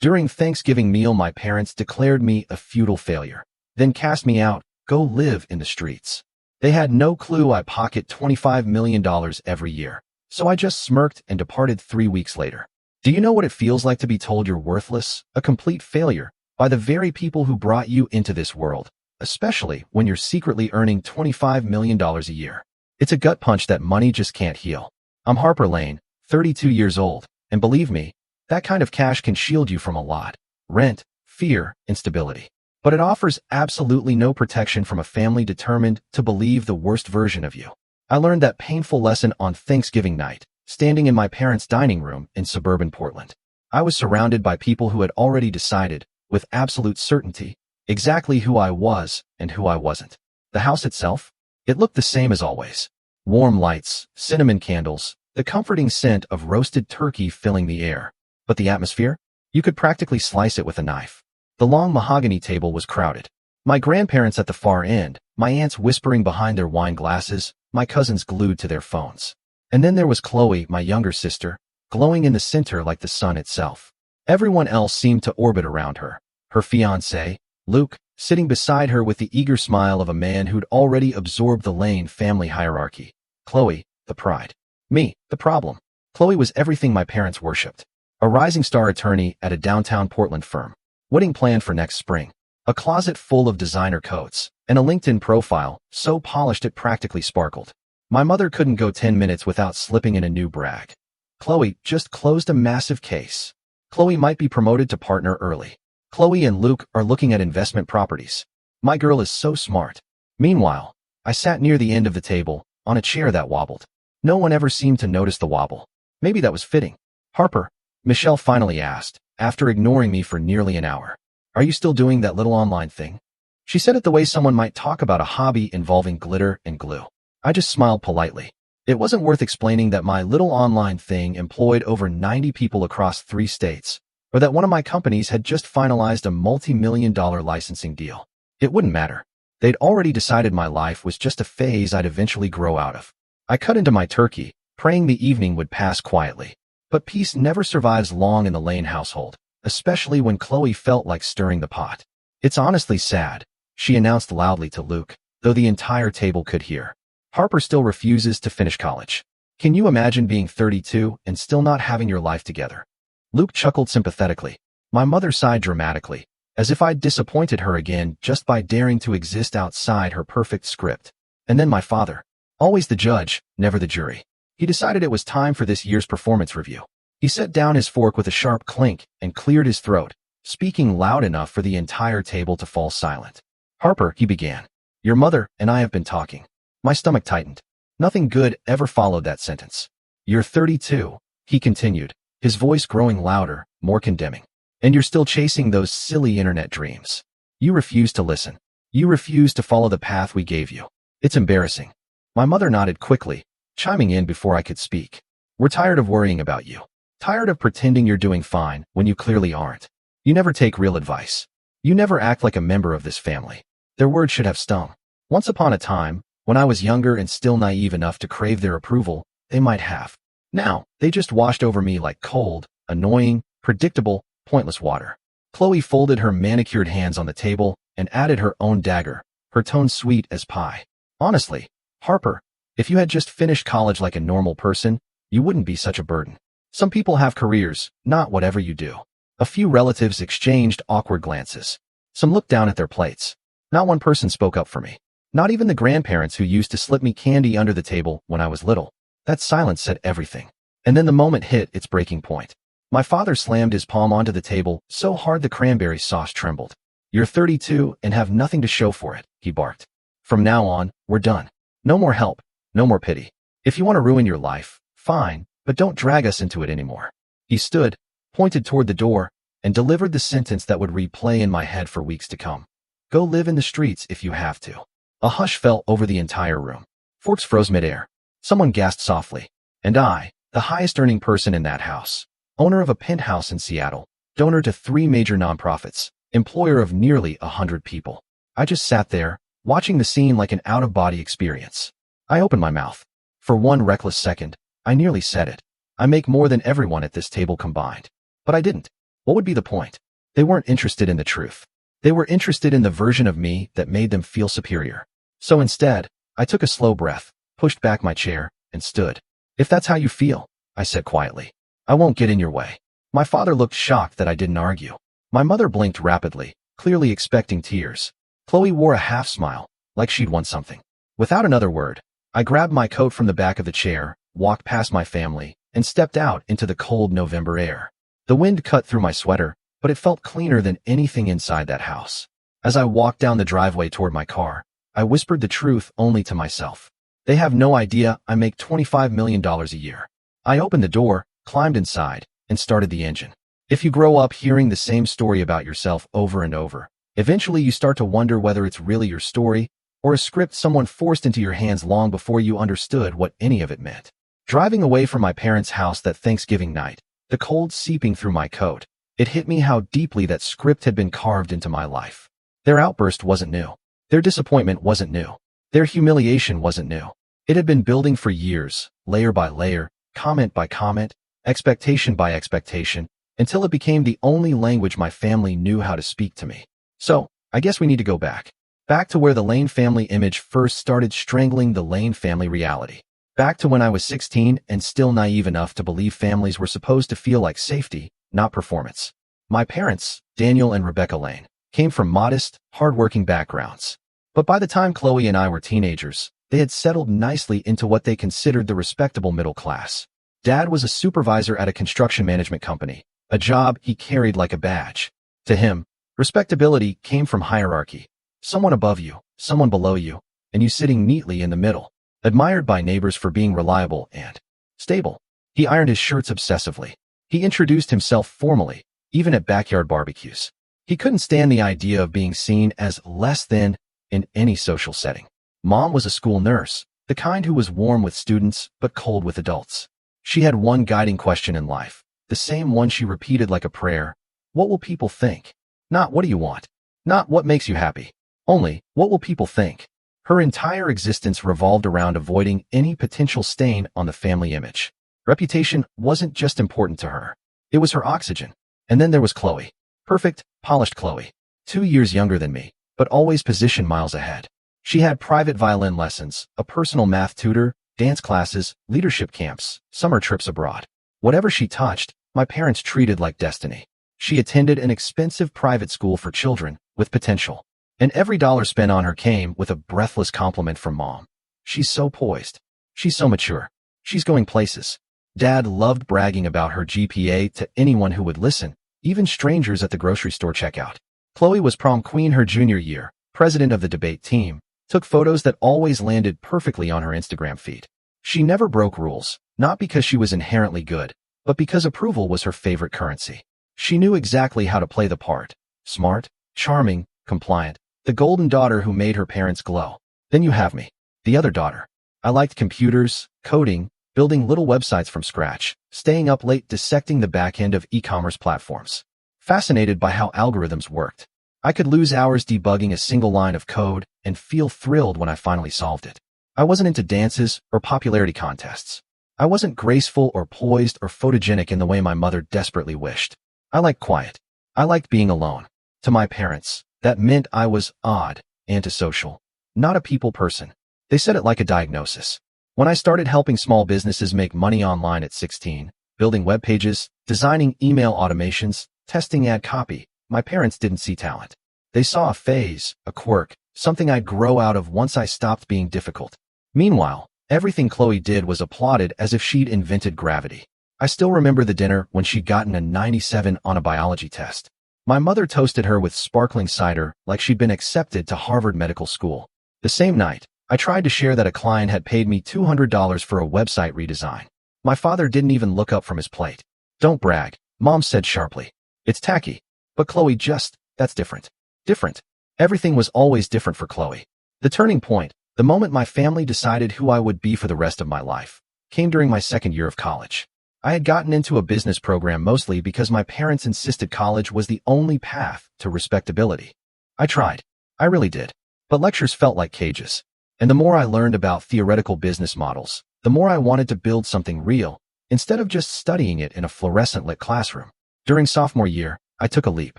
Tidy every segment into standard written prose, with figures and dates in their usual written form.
During Thanksgiving meal, my parents declared me a futile failure, then cast me out, go live in the streets. They had no clue I pocket $25 million every year, so I just smirked and departed 3 weeks later. Do you know what it feels like to be told you're worthless, a complete failure, by the very people who brought you into this world, especially when you're secretly earning $25 million a year? It's a gut punch that money just can't heal. I'm Harper Lane, 32 years old, and believe me, that kind of cash can shield you from a lot: rent, fear, instability. But it offers absolutely no protection from a family determined to believe the worst version of you. I learned that painful lesson on Thanksgiving night, standing in my parents' dining room in suburban Portland. I was surrounded by people who had already decided, with absolute certainty, exactly who I was and who I wasn't. The house itself? It looked the same as always. Warm lights, cinnamon candles, the comforting scent of roasted turkey filling the air. But the atmosphere? You could practically slice it with a knife. The long mahogany table was crowded. My grandparents at the far end, my aunts whispering behind their wine glasses, my cousins glued to their phones. And then there was Chloe, my younger sister, glowing in the center like the sun itself. Everyone else seemed to orbit around her. Her fiancé, Luke, sitting beside her with the eager smile of a man who'd already absorbed the Lane family hierarchy. Chloe, the pride. Me, the problem. Chloe was everything my parents worshipped. A rising star attorney at a downtown Portland firm. Wedding planned for next spring. A closet full of designer coats. And a LinkedIn profile, so polished it practically sparkled. My mother couldn't go 10 minutes without slipping in a new brag. Chloe just closed a massive case. Chloe might be promoted to partner early. Chloe and Luke are looking at investment properties. My girl is so smart. Meanwhile, I sat near the end of the table, on a chair that wobbled. No one ever seemed to notice the wobble. Maybe that was fitting. Harper, Michelle finally asked, after ignoring me for nearly an hour. Are you still doing that little online thing? She said it the way someone might talk about a hobby involving glitter and glue. I just smiled politely. It wasn't worth explaining that my little online thing employed over 90 people across 3 states, or that one of my companies had just finalized a multi-million-dollar licensing deal. It wouldn't matter. They'd already decided my life was just a phase I'd eventually grow out of. I cut into my turkey, praying the evening would pass quietly. But peace never survives long in the Lane household, especially when Chloe felt like stirring the pot. It's honestly sad, she announced loudly to Luke, though the entire table could hear. Harper still refuses to finish college. Can you imagine being 32 and still not having your life together? Luke chuckled sympathetically. My mother sighed dramatically, as if I'd disappointed her again just by daring to exist outside her perfect script. And then my father, always the judge, never the jury. He decided it was time for this year's performance review. He set down his fork with a sharp clink and cleared his throat, speaking loud enough for the entire table to fall silent. Harper, he began. Your mother and I have been talking. My stomach tightened. Nothing good ever followed that sentence. You're 32, he continued, his voice growing louder, more condemning. And you're still chasing those silly internet dreams. You refuse to listen. You refuse to follow the path we gave you. It's embarrassing. My mother nodded quickly, chiming in before I could speak. We're tired of worrying about you. Tired of pretending you're doing fine when you clearly aren't. You never take real advice. You never act like a member of this family. Their words should have stung. Once upon a time, when I was younger and still naive enough to crave their approval, they might have. Now, they just washed over me like cold, annoying, predictable, pointless water. Chloe folded her manicured hands on the table and added her own dagger, her tone sweet as pie. Honestly, Harper, if you had just finished college like a normal person, you wouldn't be such a burden. Some people have careers, not whatever you do. A few relatives exchanged awkward glances. Some looked down at their plates. Not one person spoke up for me. Not even the grandparents who used to slip me candy under the table when I was little. That silence said everything. And then the moment hit its breaking point. My father slammed his palm onto the table so hard the cranberry sauce trembled. You're 32 and have nothing to show for it, he barked. From now on, we're done. No more help, no more pity. If you want to ruin your life, fine, but don't drag us into it anymore. He stood, pointed toward the door, and delivered the sentence that would replay in my head for weeks to come. Go live in the streets if you have to. A hush fell over the entire room. Forks froze midair. Someone gasped softly. And I, the highest earning person in that house, owner of a penthouse in Seattle, donor to 3 major nonprofits, employer of nearly 100 people. I just sat there, watching the scene like an out-of-body experience. I opened my mouth. For one reckless second, I nearly said it. I make more than everyone at this table combined. But I didn't. What would be the point? They weren't interested in the truth. They were interested in the version of me that made them feel superior. So instead, I took a slow breath, pushed back my chair, and stood. If that's how you feel, I said quietly, I won't get in your way. My father looked shocked that I didn't argue. My mother blinked rapidly, clearly expecting tears. Chloe wore a half smile, like she'd won something. Without another word, I grabbed my coat from the back of the chair, walked past my family, and stepped out into the cold November air. The wind cut through my sweater, but it felt cleaner than anything inside that house. As I walked down the driveway toward my car, I whispered the truth only to myself. They have no idea I make $25 million a year. I opened the door, climbed inside, and started the engine. If you grow up hearing the same story about yourself over and over, eventually you start to wonder whether it's really your story or a script someone forced into your hands long before you understood what any of it meant. Driving away from my parents' house that Thanksgiving night, the cold seeping through my coat, it hit me how deeply that script had been carved into my life. Their outburst wasn't new. Their disappointment wasn't new. Their humiliation wasn't new. It had been building for years, layer by layer, comment by comment, expectation by expectation, until it became the only language my family knew how to speak to me. So, I guess we need to go back. Back to where the Lane family image first started strangling the Lane family reality. Back to when I was 16 and still naive enough to believe families were supposed to feel like safety, not performance. My parents, Daniel and Rebecca Lane, came from modest, hardworking backgrounds. But by the time Chloe and I were teenagers, they had settled nicely into what they considered the respectable middle class. Dad was a supervisor at a construction management company, a job he carried like a badge. To him, respectability came from hierarchy. Someone above you, someone below you, and you sitting neatly in the middle, admired by neighbors for being reliable and stable. He ironed his shirts obsessively. He introduced himself formally, even at backyard barbecues. He couldn't stand the idea of being seen as less than in any social setting. Mom was a school nurse, the kind who was warm with students but cold with adults. She had one guiding question in life, the same one she repeated like a prayer. What will people think? Not what do you want? Not what makes you happy? Only, what will people think? Her entire existence revolved around avoiding any potential stain on the family image. Reputation wasn't just important to her. It was her oxygen. And then there was Chloe. Perfect, polished Chloe. 2 years younger than me, but always positioned miles ahead. She had private violin lessons, a personal math tutor, dance classes, leadership camps, summer trips abroad. Whatever she touched, my parents treated like destiny. She attended an expensive private school for children with potential. And every dollar spent on her came with a breathless compliment from Mom. She's so poised. She's so mature. She's going places. Dad loved bragging about her GPA to anyone who would listen, even strangers at the grocery store checkout. Chloe was prom queen her junior year, president of the debate team, took photos that always landed perfectly on her Instagram feed. She never broke rules, not because she was inherently good, but because approval was her favorite currency. She knew exactly how to play the part. Smart, charming, compliant, the golden daughter who made her parents glow. Then you have me, the other daughter. I liked computers, coding, building little websites from scratch, staying up late dissecting the back end of e-commerce platforms. Fascinated by how algorithms worked. I could lose hours debugging a single line of code and feel thrilled when I finally solved it. I wasn't into dances or popularity contests. I wasn't graceful or poised or photogenic in the way my mother desperately wished. I liked quiet. I liked being alone. To my parents, that meant I was odd, antisocial, not a people person. They said it like a diagnosis. When I started helping small businesses make money online at 16, building web pages, designing email automations, testing ad copy, my parents didn't see talent. They saw a phase, a quirk, something I'd grow out of once I stopped being difficult. Meanwhile, everything Chloe did was applauded as if she'd invented gravity. I still remember the dinner when she'd gotten a 97 on a biology test. My mother toasted her with sparkling cider like she'd been accepted to Harvard Medical School. The same night, I tried to share that a client had paid me $200 for a website redesign. My father didn't even look up from his plate. Don't brag, Mom said sharply. It's tacky. But Chloe that's different. Different. Everything was always different for Chloe. The turning point, the moment my family decided who I would be for the rest of my life, came during my second year of college. I had gotten into a business program mostly because my parents insisted college was the only path to respectability. I tried. I really did. But lectures felt like cages. And the more I learned about theoretical business models, the more I wanted to build something real, instead of just studying it in a fluorescent-lit classroom. During sophomore year, I took a leap.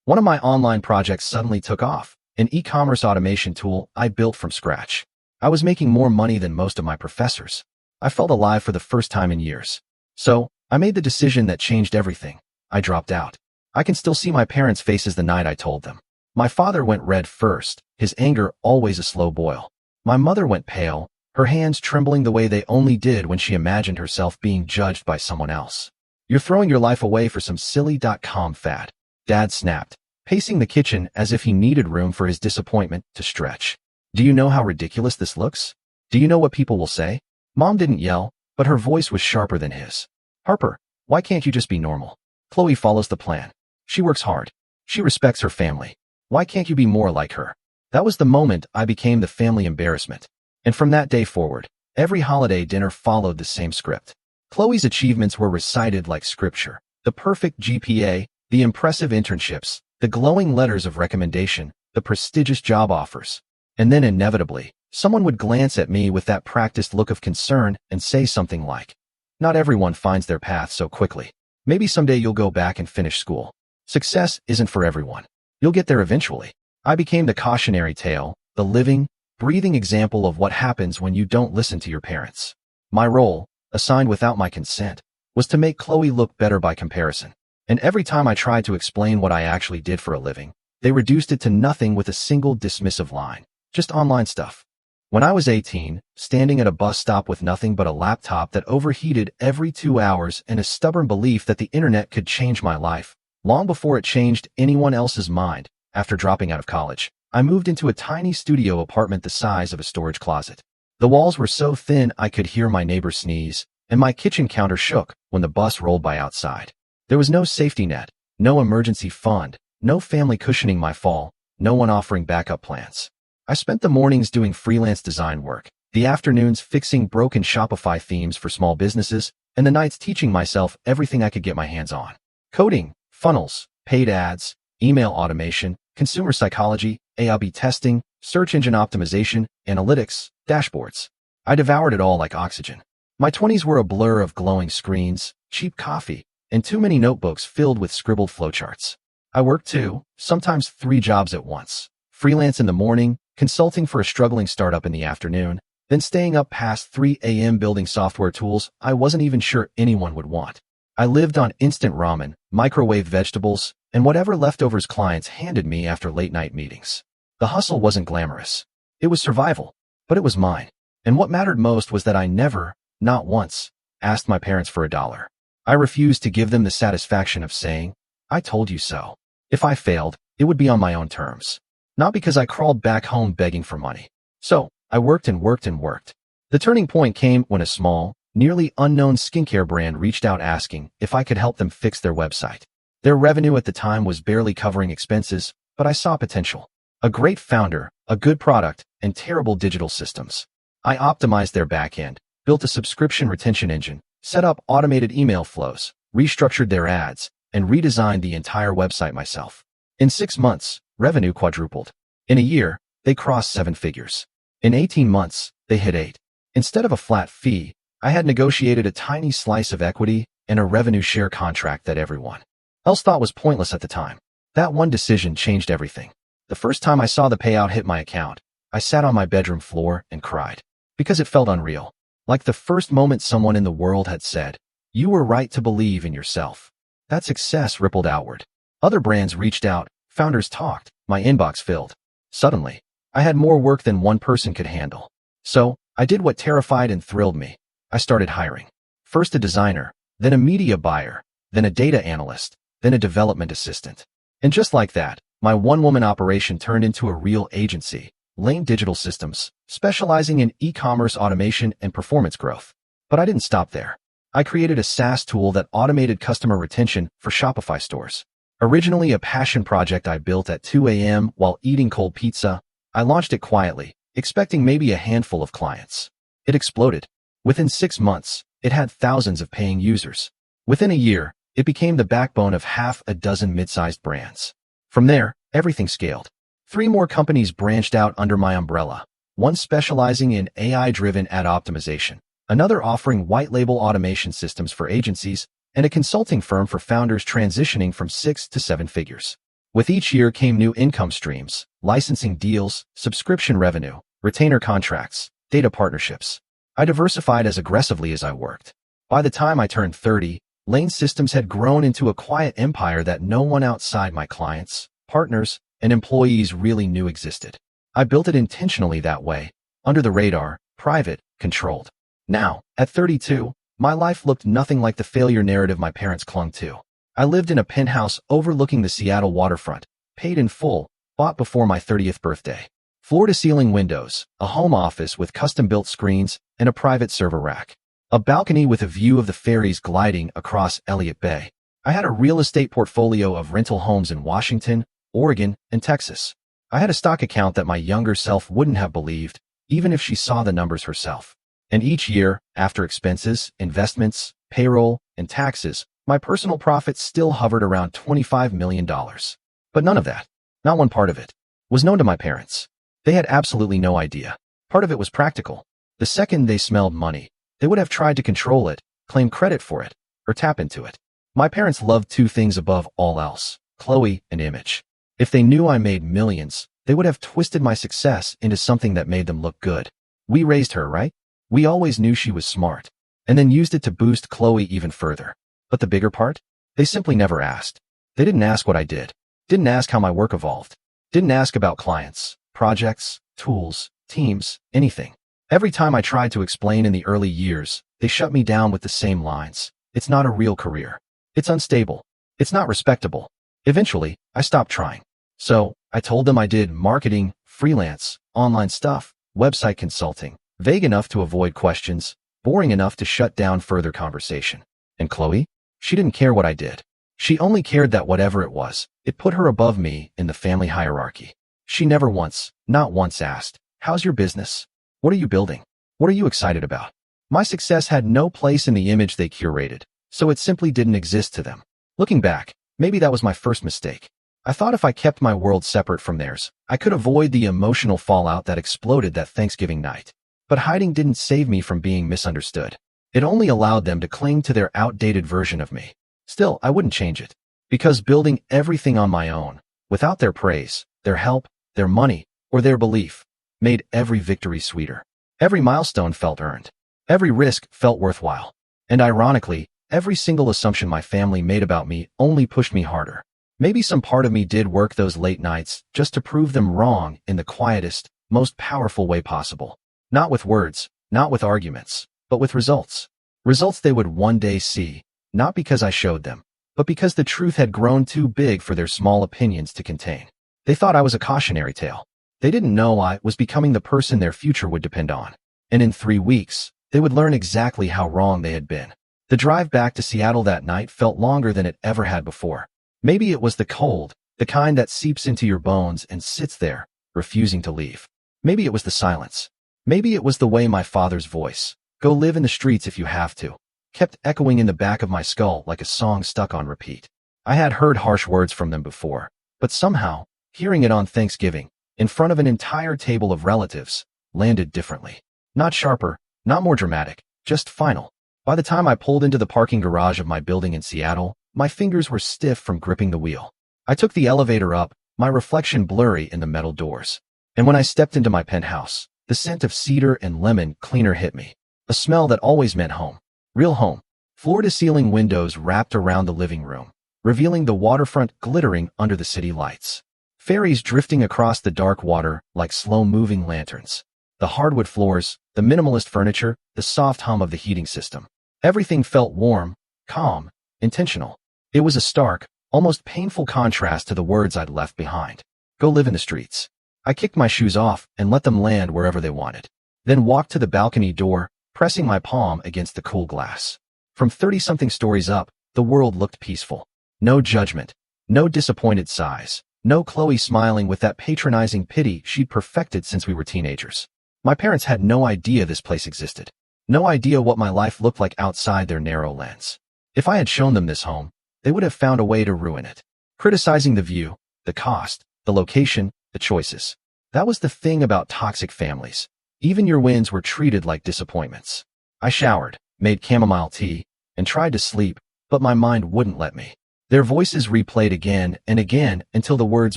One of my online projects suddenly took off, an e-commerce automation tool I built from scratch. I was making more money than most of my professors. I felt alive for the first time in years. So, I made the decision that changed everything. I dropped out. I can still see my parents' faces the night I told them. My father went red first, his anger always a slow boil. My mother went pale, her hands trembling the way they only did when she imagined herself being judged by someone else. "You're throwing your life away for some silly.com fad," Dad snapped, pacing the kitchen as if he needed room for his disappointment to stretch. "Do you know how ridiculous this looks? Do you know what people will say?" Mom didn't yell, but her voice was sharper than his. "Harper, why can't you just be normal? Chloe follows the plan. She works hard. She respects her family. Why can't you be more like her?" That was the moment I became the family embarrassment. And from that day forward, every holiday dinner followed the same script. Chloe's achievements were recited like scripture. The perfect GPA, the impressive internships, the glowing letters of recommendation, the prestigious job offers. And then inevitably, someone would glance at me with that practiced look of concern and say something like, "Not everyone finds their path so quickly. Maybe someday you'll go back and finish school. Success isn't for everyone. You'll get there eventually." I became the cautionary tale, the living, breathing example of what happens when you don't listen to your parents. My role, assigned without my consent, was to make Chloe look better by comparison. And every time I tried to explain what I actually did for a living, they reduced it to nothing with a single dismissive line. Just online stuff. When I was 18, standing at a bus stop with nothing but a laptop that overheated every 2 hours and a stubborn belief that the internet could change my life, long before it changed anyone else's mind, after dropping out of college, I moved into a tiny studio apartment the size of a storage closet. The walls were so thin I could hear my neighbor sneeze, and my kitchen counter shook when the bus rolled by outside. There was no safety net, no emergency fund, no family cushioning my fall, no one offering backup plans. I spent the mornings doing freelance design work, the afternoons fixing broken Shopify themes for small businesses, and the nights teaching myself everything I could get my hands on. Coding, funnels, paid ads, email automation, consumer psychology, A/B testing, search engine optimization, analytics, dashboards. I devoured it all like oxygen. My 20s were a blur of glowing screens, cheap coffee, and too many notebooks filled with scribbled flowcharts. I worked 2, sometimes 3 jobs at once. Freelance in the morning, consulting for a struggling startup in the afternoon, then staying up past 3 a.m. building software tools I wasn't even sure anyone would want. I lived on instant ramen, microwave vegetables, and whatever leftovers clients handed me after late-night meetings. The hustle wasn't glamorous. It was survival, but it was mine. And what mattered most was that I never, not once, asked my parents for $1. I refused to give them the satisfaction of saying, "I told you so." If I failed, it would be on my own terms. Not because I crawled back home begging for money. So, I worked and worked and worked. The turning point came when a small, nearly unknown skincare brand reached out asking if I could help them fix their website. Their revenue at the time was barely covering expenses, but I saw potential. A great founder, a good product, and terrible digital systems. I optimized their backend, built a subscription retention engine, set up automated email flows, restructured their ads, and redesigned the entire website myself. In 6 months, revenue quadrupled. In a year, they crossed 7 figures. In 18 months, they hit 8. Instead of a flat fee, I had negotiated a tiny slice of equity and a revenue share contract that everyone else thought was pointless at the time. That one decision changed everything. The first time I saw the payout hit my account, I sat on my bedroom floor and cried. Because it felt unreal. Like the first moment someone in the world had said, "You were right to believe in yourself." That success rippled outward. Other brands reached out, founders talked, my inbox filled. Suddenly, I had more work than one person could handle. So, I did what terrified and thrilled me. I started hiring. First a designer, then a media buyer, then a data analyst, then a development assistant. And just like that, my one-woman operation turned into a real agency, Lane Digital Systems, specializing in e-commerce automation and performance growth. But I didn't stop there. I created a SaaS tool that automated customer retention for Shopify stores. Originally a passion project I built at 2 a.m. while eating cold pizza, I launched it quietly, expecting maybe a handful of clients. It exploded. Within 6 months, it had thousands of paying users. Within a year, it became the backbone of half a dozen mid-sized brands. From there, everything scaled. 3 more companies branched out under my umbrella, one specializing in AI-driven ad optimization, another offering white-label automation systems for agencies, and a consulting firm for founders transitioning from 6 to 7 figures. With each year came new income streams, licensing deals, subscription revenue, retainer contracts, data partnerships. I diversified as aggressively as I worked. By the time I turned 30, Lane Systems had grown into a quiet empire that no one outside my clients, partners, and employees really knew existed. I built it intentionally that way, under the radar, private, controlled. Now, at 32, my life looked nothing like the failure narrative my parents clung to. I lived in a penthouse overlooking the Seattle waterfront, paid in full, bought before my 30th birthday. Floor-to-ceiling windows, a home office with custom-built screens, and a private server rack. A balcony with a view of the ferries gliding across Elliott Bay. I had a real estate portfolio of rental homes in Washington, Oregon, and Texas. I had a stock account that my younger self wouldn't have believed, even if she saw the numbers herself. And each year, after expenses, investments, payroll, and taxes, my personal profits still hovered around $25 million. But none of that, not one part of it, was known to my parents. They had absolutely no idea. Part of it was practical. The second they smelled money, they would have tried to control it, claim credit for it, or tap into it. My parents loved two things above all else, Chloe and image. If they knew I made millions, they would have twisted my success into something that made them look good. We raised her, right? We always knew she was smart, and then used it to boost Chloe even further. But the bigger part? They simply never asked. They didn't ask what I did. Didn't ask how my work evolved. Didn't ask about clients, projects, tools, teams, anything. Every time I tried to explain in the early years, they shut me down with the same lines. It's not a real career. It's unstable. It's not respectable. Eventually, I stopped trying. So, I told them I did marketing, freelance, online stuff, website consulting, vague enough to avoid questions, boring enough to shut down further conversation. And Chloe? She didn't care what I did. She only cared that whatever it was, it put her above me in the family hierarchy. She never once, not once asked, "How's your business? What are you building? What are you excited about?" My success had no place in the image they curated, so it simply didn't exist to them. Looking back, maybe that was my first mistake. I thought if I kept my world separate from theirs, I could avoid the emotional fallout that exploded that Thanksgiving night. But hiding didn't save me from being misunderstood. It only allowed them to cling to their outdated version of me. Still, I wouldn't change it. Because building everything on my own, without their praise, their help, their money, or their belief, made every victory sweeter. Every milestone felt earned. Every risk felt worthwhile. And ironically, every single assumption my family made about me only pushed me harder. Maybe some part of me did work those late nights just to prove them wrong in the quietest, most powerful way possible. Not with words, not with arguments, but with results. Results they would one day see, not because I showed them, but because the truth had grown too big for their small opinions to contain. They thought I was a cautionary tale. They didn't know I was becoming the person their future would depend on. And in 3 weeks, they would learn exactly how wrong they had been. The drive back to Seattle that night felt longer than it ever had before. Maybe it was the cold, the kind that seeps into your bones and sits there, refusing to leave. Maybe it was the silence. Maybe it was the way my father's voice, "Go live in the streets if you have to," kept echoing in the back of my skull like a song stuck on repeat. I had heard harsh words from them before, but somehow, hearing it on Thanksgiving, in front of an entire table of relatives, landed differently. Not sharper, not more dramatic, just final. By the time I pulled into the parking garage of my building in Seattle, my fingers were stiff from gripping the wheel. I took the elevator up, my reflection blurry in the metal doors. And when I stepped into my penthouse, the scent of cedar and lemon cleaner hit me. A smell that always meant home. Real home. Floor-to-ceiling windows wrapped around the living room, revealing the waterfront glittering under the city lights. Ferries drifting across the dark water like slow-moving lanterns. The hardwood floors, the minimalist furniture, the soft hum of the heating system. Everything felt warm, calm, intentional. It was a stark, almost painful contrast to the words I'd left behind. Go live in the streets. I kicked my shoes off and let them land wherever they wanted. Then walked to the balcony door, pressing my palm against the cool glass. From 30-something stories up, the world looked peaceful. No judgment. No disappointed sighs. No Chloe smiling with that patronizing pity she'd perfected since we were teenagers. My parents had no idea this place existed. No idea what my life looked like outside their narrow lens. If I had shown them this home, they would have found a way to ruin it. Criticizing the view, the cost, the location, the choices. That was the thing about toxic families. Even your wins were treated like disappointments. I showered, made chamomile tea, and tried to sleep, but my mind wouldn't let me. Their voices replayed again and again until the words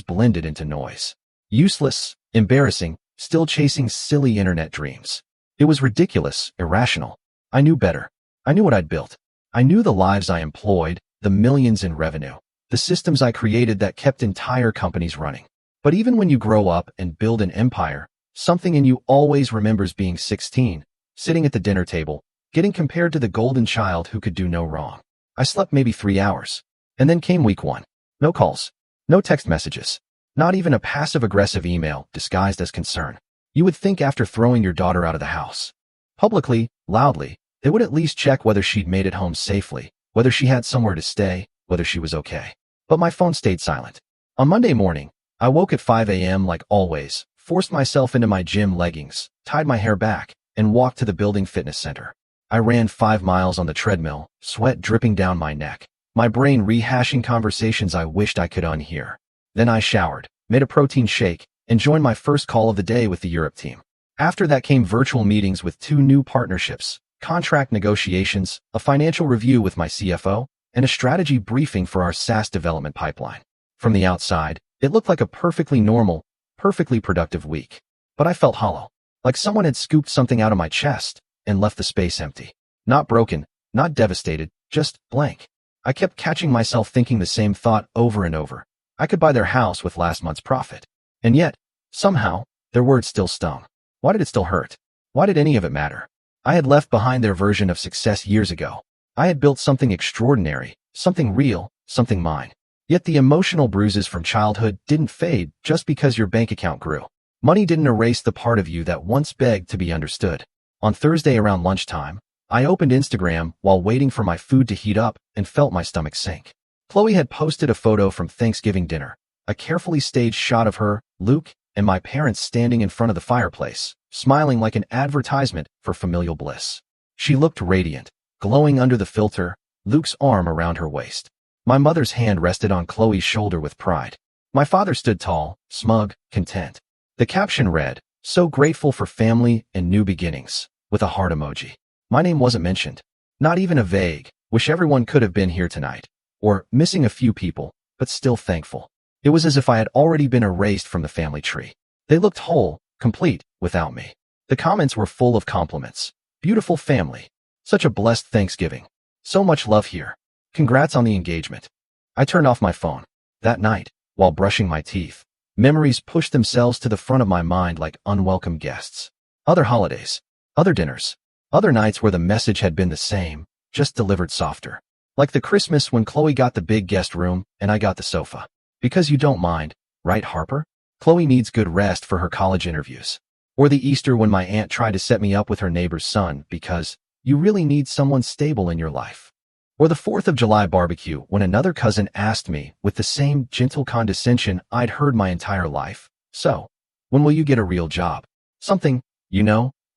blended into noise. Useless, embarrassing, still chasing silly internet dreams. It was ridiculous, irrational. I knew better. I knew what I'd built. I knew the lives I employed, the millions in revenue, the systems I created that kept entire companies running. But even when you grow up and build an empire, something in you always remembers being 16, sitting at the dinner table, getting compared to the golden child who could do no wrong. I slept maybe 3 hours. And then came week 1. No calls. No text messages. Not even a passive-aggressive email disguised as concern. You would think after throwing your daughter out of the house, publicly, loudly, they would at least check whether she'd made it home safely, whether she had somewhere to stay, whether she was okay. But my phone stayed silent. On Monday morning, I woke at 5 a.m. like always, forced myself into my gym leggings, tied my hair back, and walked to the building fitness center. I ran 5 miles on the treadmill, sweat dripping down my neck, my brain rehashing conversations I wished I could unhear. Then I showered, made a protein shake, and joined my first call of the day with the Europe team. After that came virtual meetings with 2 new partnerships, contract negotiations, a financial review with my CFO, and a strategy briefing for our SaaS development pipeline. From the outside, it looked like a perfectly normal, perfectly productive week. But I felt hollow, like someone had scooped something out of my chest and left the space empty. Not broken, not devastated, just blank. I kept catching myself thinking the same thought over and over. I could buy their house with last month's profit. And yet, somehow, their words still stung. Why did it still hurt? Why did any of it matter? I had left behind their version of success years ago. I had built something extraordinary, something real, something mine. Yet the emotional bruises from childhood didn't fade just because your bank account grew. Money didn't erase the part of you that once begged to be understood. On Thursday around lunchtime, I opened Instagram while waiting for my food to heat up and felt my stomach sink. Chloe had posted a photo from Thanksgiving dinner, a carefully staged shot of her, Luke, and my parents standing in front of the fireplace, smiling like an advertisement for familial bliss. She looked radiant, glowing under the filter, Luke's arm around her waist. My mother's hand rested on Chloe's shoulder with pride. My father stood tall, smug, content. The caption read, "So grateful for family and new beginnings," with a heart emoji. My name wasn't mentioned. Not even a vague, "Wish everyone could have been here tonight," or "Missing a few people, but still thankful." It was as if I had already been erased from the family tree. They looked whole, complete, without me. The comments were full of compliments. "Beautiful family. Such a blessed Thanksgiving. So much love here. Congrats on the engagement." I turned off my phone. That night, while brushing my teeth, memories pushed themselves to the front of my mind like unwelcome guests. Other holidays, other dinners, other nights where the message had been the same, just delivered softer. Like the Christmas when Chloe got the big guest room and I got the sofa. Because you don't mind, right, Harper? Chloe needs good rest for her college interviews. Or the Easter when my aunt tried to set me up with her neighbor's son because you really need someone stable in your life. Or the 4th of July barbecue when another cousin asked me with the same gentle condescension I'd heard my entire life, "So, when will you get a real job? Something,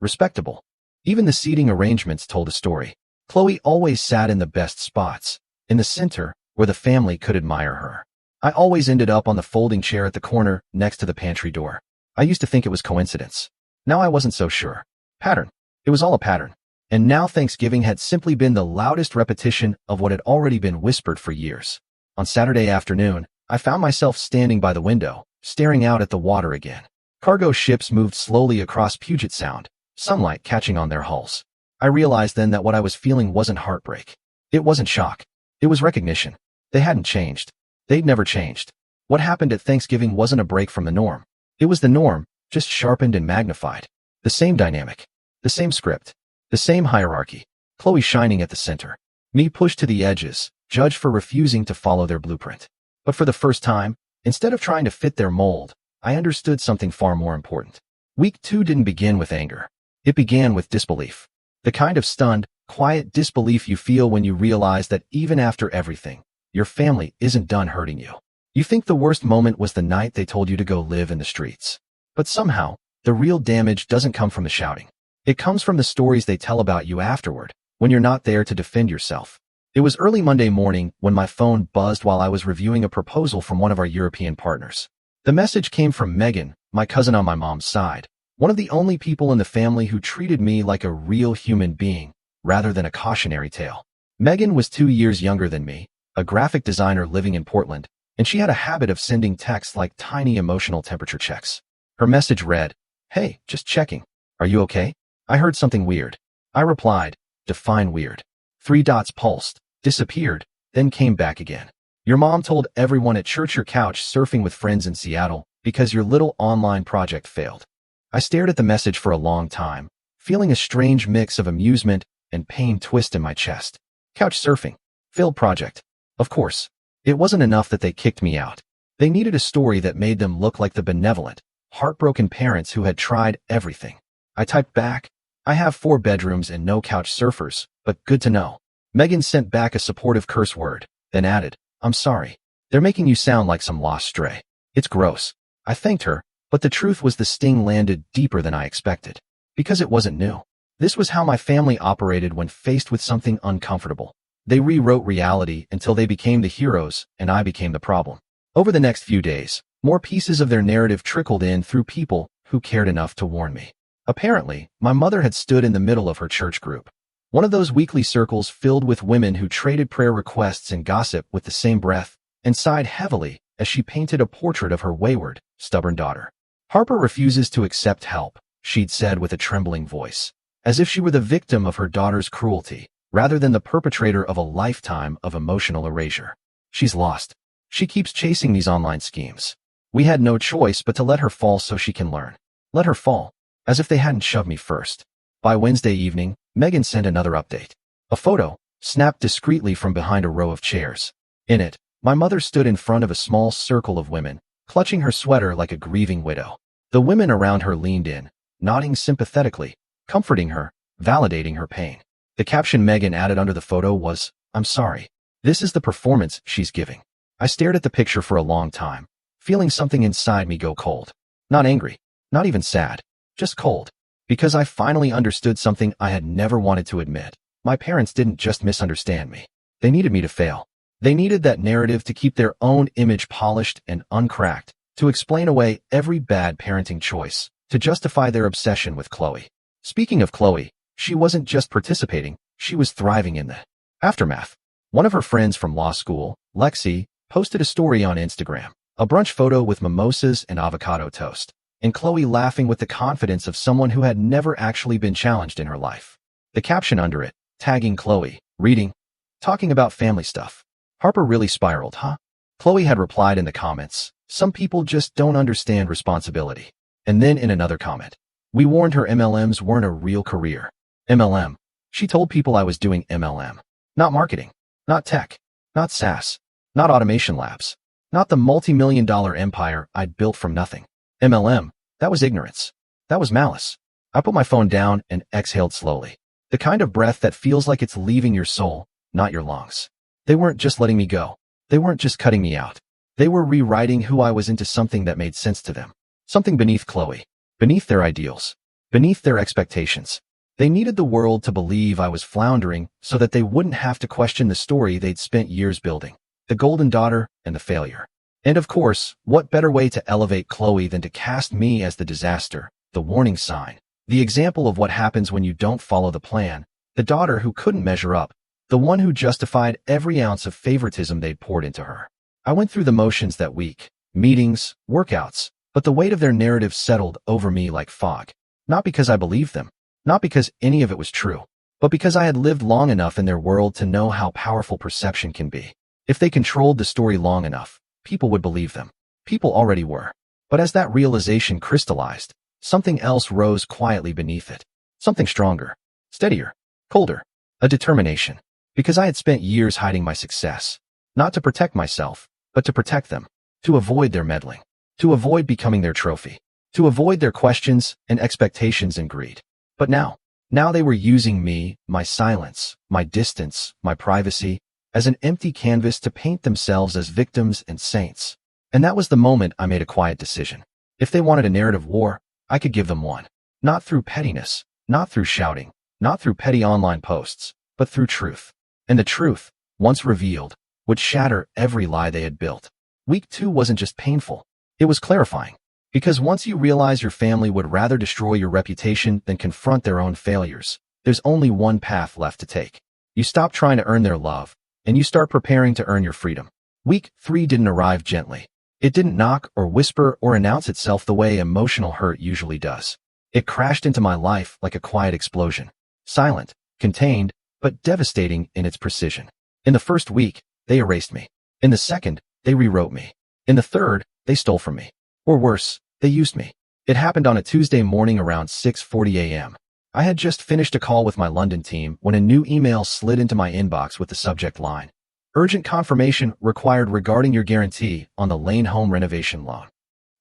respectable." Even the seating arrangements told a story. Chloe always sat in the best spots, in the center where the family could admire her. I always ended up on the folding chair at the corner next to the pantry door. I used to think it was coincidence. Now I wasn't so sure. Pattern. It was all a pattern. And now Thanksgiving had simply been the loudest repetition of what had already been whispered for years. On Saturday afternoon, I found myself standing by the window, staring out at the water again. Cargo ships moved slowly across Puget Sound, sunlight catching on their hulls. I realized then that what I was feeling wasn't heartbreak. It wasn't shock. It was recognition. They hadn't changed. They'd never changed. What happened at Thanksgiving wasn't a break from the norm. It was the norm, just sharpened and magnified. The same dynamic. The same script. The same hierarchy. Chloe shining at the center. Me pushed to the edges, judged for refusing to follow their blueprint. But for the first time, instead of trying to fit their mold, I understood something far more important. Week 2 didn't begin with anger. It began with disbelief. The kind of stunned, quiet disbelief you feel when you realize that even after everything, your family isn't done hurting you. You think the worst moment was the night they told you to go live in the streets. But somehow, the real damage doesn't come from the shouting. It comes from the stories they tell about you afterward, when you're not there to defend yourself. It was early Monday morning when my phone buzzed while I was reviewing a proposal from one of our European partners. The message came from Megan, my cousin on my mom's side, one of the only people in the family who treated me like a real human being, rather than a cautionary tale. Megan was 2 years younger than me, a graphic designer living in Portland, and she had a habit of sending texts like tiny emotional temperature checks. Her message read, "Hey, just checking. Are you okay? I heard something weird." I replied, "Define weird." 3 dots pulsed, disappeared, then came back again. "Your mom told everyone at church you're couch surfing with friends in Seattle because your little online project failed." I stared at the message for a long time, feeling a strange mix of amusement and pain twist in my chest. Couch surfing. Failed project. Of course. It wasn't enough that they kicked me out. They needed a story that made them look like the benevolent, heartbroken parents who had tried everything. I typed back, "I have 4 bedrooms and no couch surfers, but good to know." Megan sent back a supportive curse word, then added, "I'm sorry. They're making you sound like some lost stray. It's gross." I thanked her, but the truth was the sting landed deeper than I expected. Because it wasn't new. This was how my family operated when faced with something uncomfortable. They rewrote reality until they became the heroes and I became the problem. Over the next few days, more pieces of their narrative trickled in through people who cared enough to warn me. Apparently, my mother had stood in the middle of her church group. One of those weekly circles filled with women who traded prayer requests and gossip with the same breath, and sighed heavily as she painted a portrait of her wayward, stubborn daughter. "Harper refuses to accept help," she'd said with a trembling voice, as if she were the victim of her daughter's cruelty, rather than the perpetrator of a lifetime of emotional erasure. "She's lost. She keeps chasing these online schemes. We had no choice but to let her fall so she can learn." Let her fall. As if they hadn't shoved me first. By Wednesday evening, Megan sent another update. A photo, snapped discreetly from behind a row of chairs. In it, my mother stood in front of a small circle of women, clutching her sweater like a grieving widow. The women around her leaned in, nodding sympathetically, comforting her, validating her pain. The caption Megan added under the photo was, "I'm sorry. This is the performance she's giving." I stared at the picture for a long time, feeling something inside me go cold. Not angry, not even sad, just cold. Because I finally understood something I had never wanted to admit. My parents didn't just misunderstand me. They needed me to fail. They needed that narrative to keep their own image polished and uncracked, to explain away every bad parenting choice, to justify their obsession with Chloe. Speaking of Chloe, she wasn't just participating, she was thriving in the aftermath. One of her friends from law school, Lexi, posted a story on Instagram, a brunch photo with mimosas and avocado toast, and Chloe laughing with the confidence of someone who had never actually been challenged in her life. The caption under it, tagging Chloe, reading, "Talking about family stuff. Harper really spiraled, huh?" Chloe had replied in the comments, "Some people just don't understand responsibility." And then in another comment, "We warned her MLMs weren't a real career." MLM. She told people I was doing MLM. Not marketing. Not tech. Not SaaS. Not automation labs. Not the multi-million-dollar empire I'd built from nothing. MLM. That was ignorance. That was malice. I put my phone down and exhaled slowly. The kind of breath that feels like it's leaving your soul, not your lungs. They weren't just letting me go. They weren't just cutting me out. They were rewriting who I was into something that made sense to them. Something beneath Chloe. Beneath their ideals. Beneath their expectations. They needed the world to believe I was floundering so that they wouldn't have to question the story they'd spent years building. The golden daughter and the failure. And of course, what better way to elevate Chloe than to cast me as the disaster, the warning sign, the example of what happens when you don't follow the plan, the daughter who couldn't measure up, the one who justified every ounce of favoritism they'd poured into her. I went through the motions that week, meetings, workouts, but the weight of their narrative settled over me like fog. Not because I believed them, not because any of it was true, but because I had lived long enough in their world to know how powerful perception can be. If they controlled the story long enough, people would believe them. People already were. But as that realization crystallized, something else rose quietly beneath it. Something stronger, steadier, colder, a determination. Because I had spent years hiding my success, not to protect myself, but to protect them, to avoid their meddling, to avoid becoming their trophy, to avoid their questions and expectations and greed. But now they were using me, my silence, my distance, my privacy, as an empty canvas to paint themselves as victims and saints. And that was the moment I made a quiet decision. If they wanted a narrative war, I could give them one. Not through pettiness, not through shouting, not through petty online posts, but through truth. And the truth, once revealed, would shatter every lie they had built. Week 2 wasn't just painful. It was clarifying. Because once you realize your family would rather destroy your reputation than confront their own failures, there's only one path left to take. You stop trying to earn their love, and you start preparing to earn your freedom. Week 3 didn't arrive gently. It didn't knock or whisper or announce itself the way emotional hurt usually does. It crashed into my life like a quiet explosion. Silent, contained, but devastating in its precision. In the first week, they erased me. In the second, they rewrote me. In the third, they stole from me. Or worse, they used me. It happened on a Tuesday morning around 6:40 a.m. I had just finished a call with my London team when a new email slid into my inbox with the subject line, "Urgent confirmation required regarding your guarantee on the Lane home renovation loan."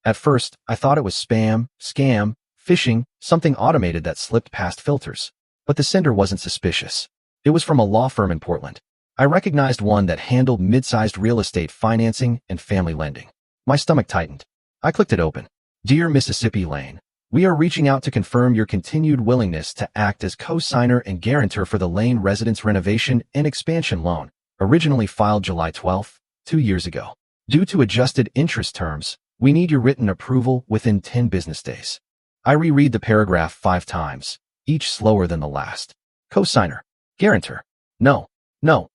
At first, I thought it was spam, scam, phishing, something automated that slipped past filters. But the sender wasn't suspicious. It was from a law firm in Portland. I recognized one that handled mid-sized real estate financing and family lending. My stomach tightened. I clicked it open. "Dear Mississippi Lane, we are reaching out to confirm your continued willingness to act as co-signer and guarantor for the Lane residence renovation and expansion loan, originally filed July 12, 2 years ago. Due to adjusted interest terms, we need your written approval within 10 business days." I reread the paragraph 5 times, each slower than the last. Co-signer. Guarantor. No,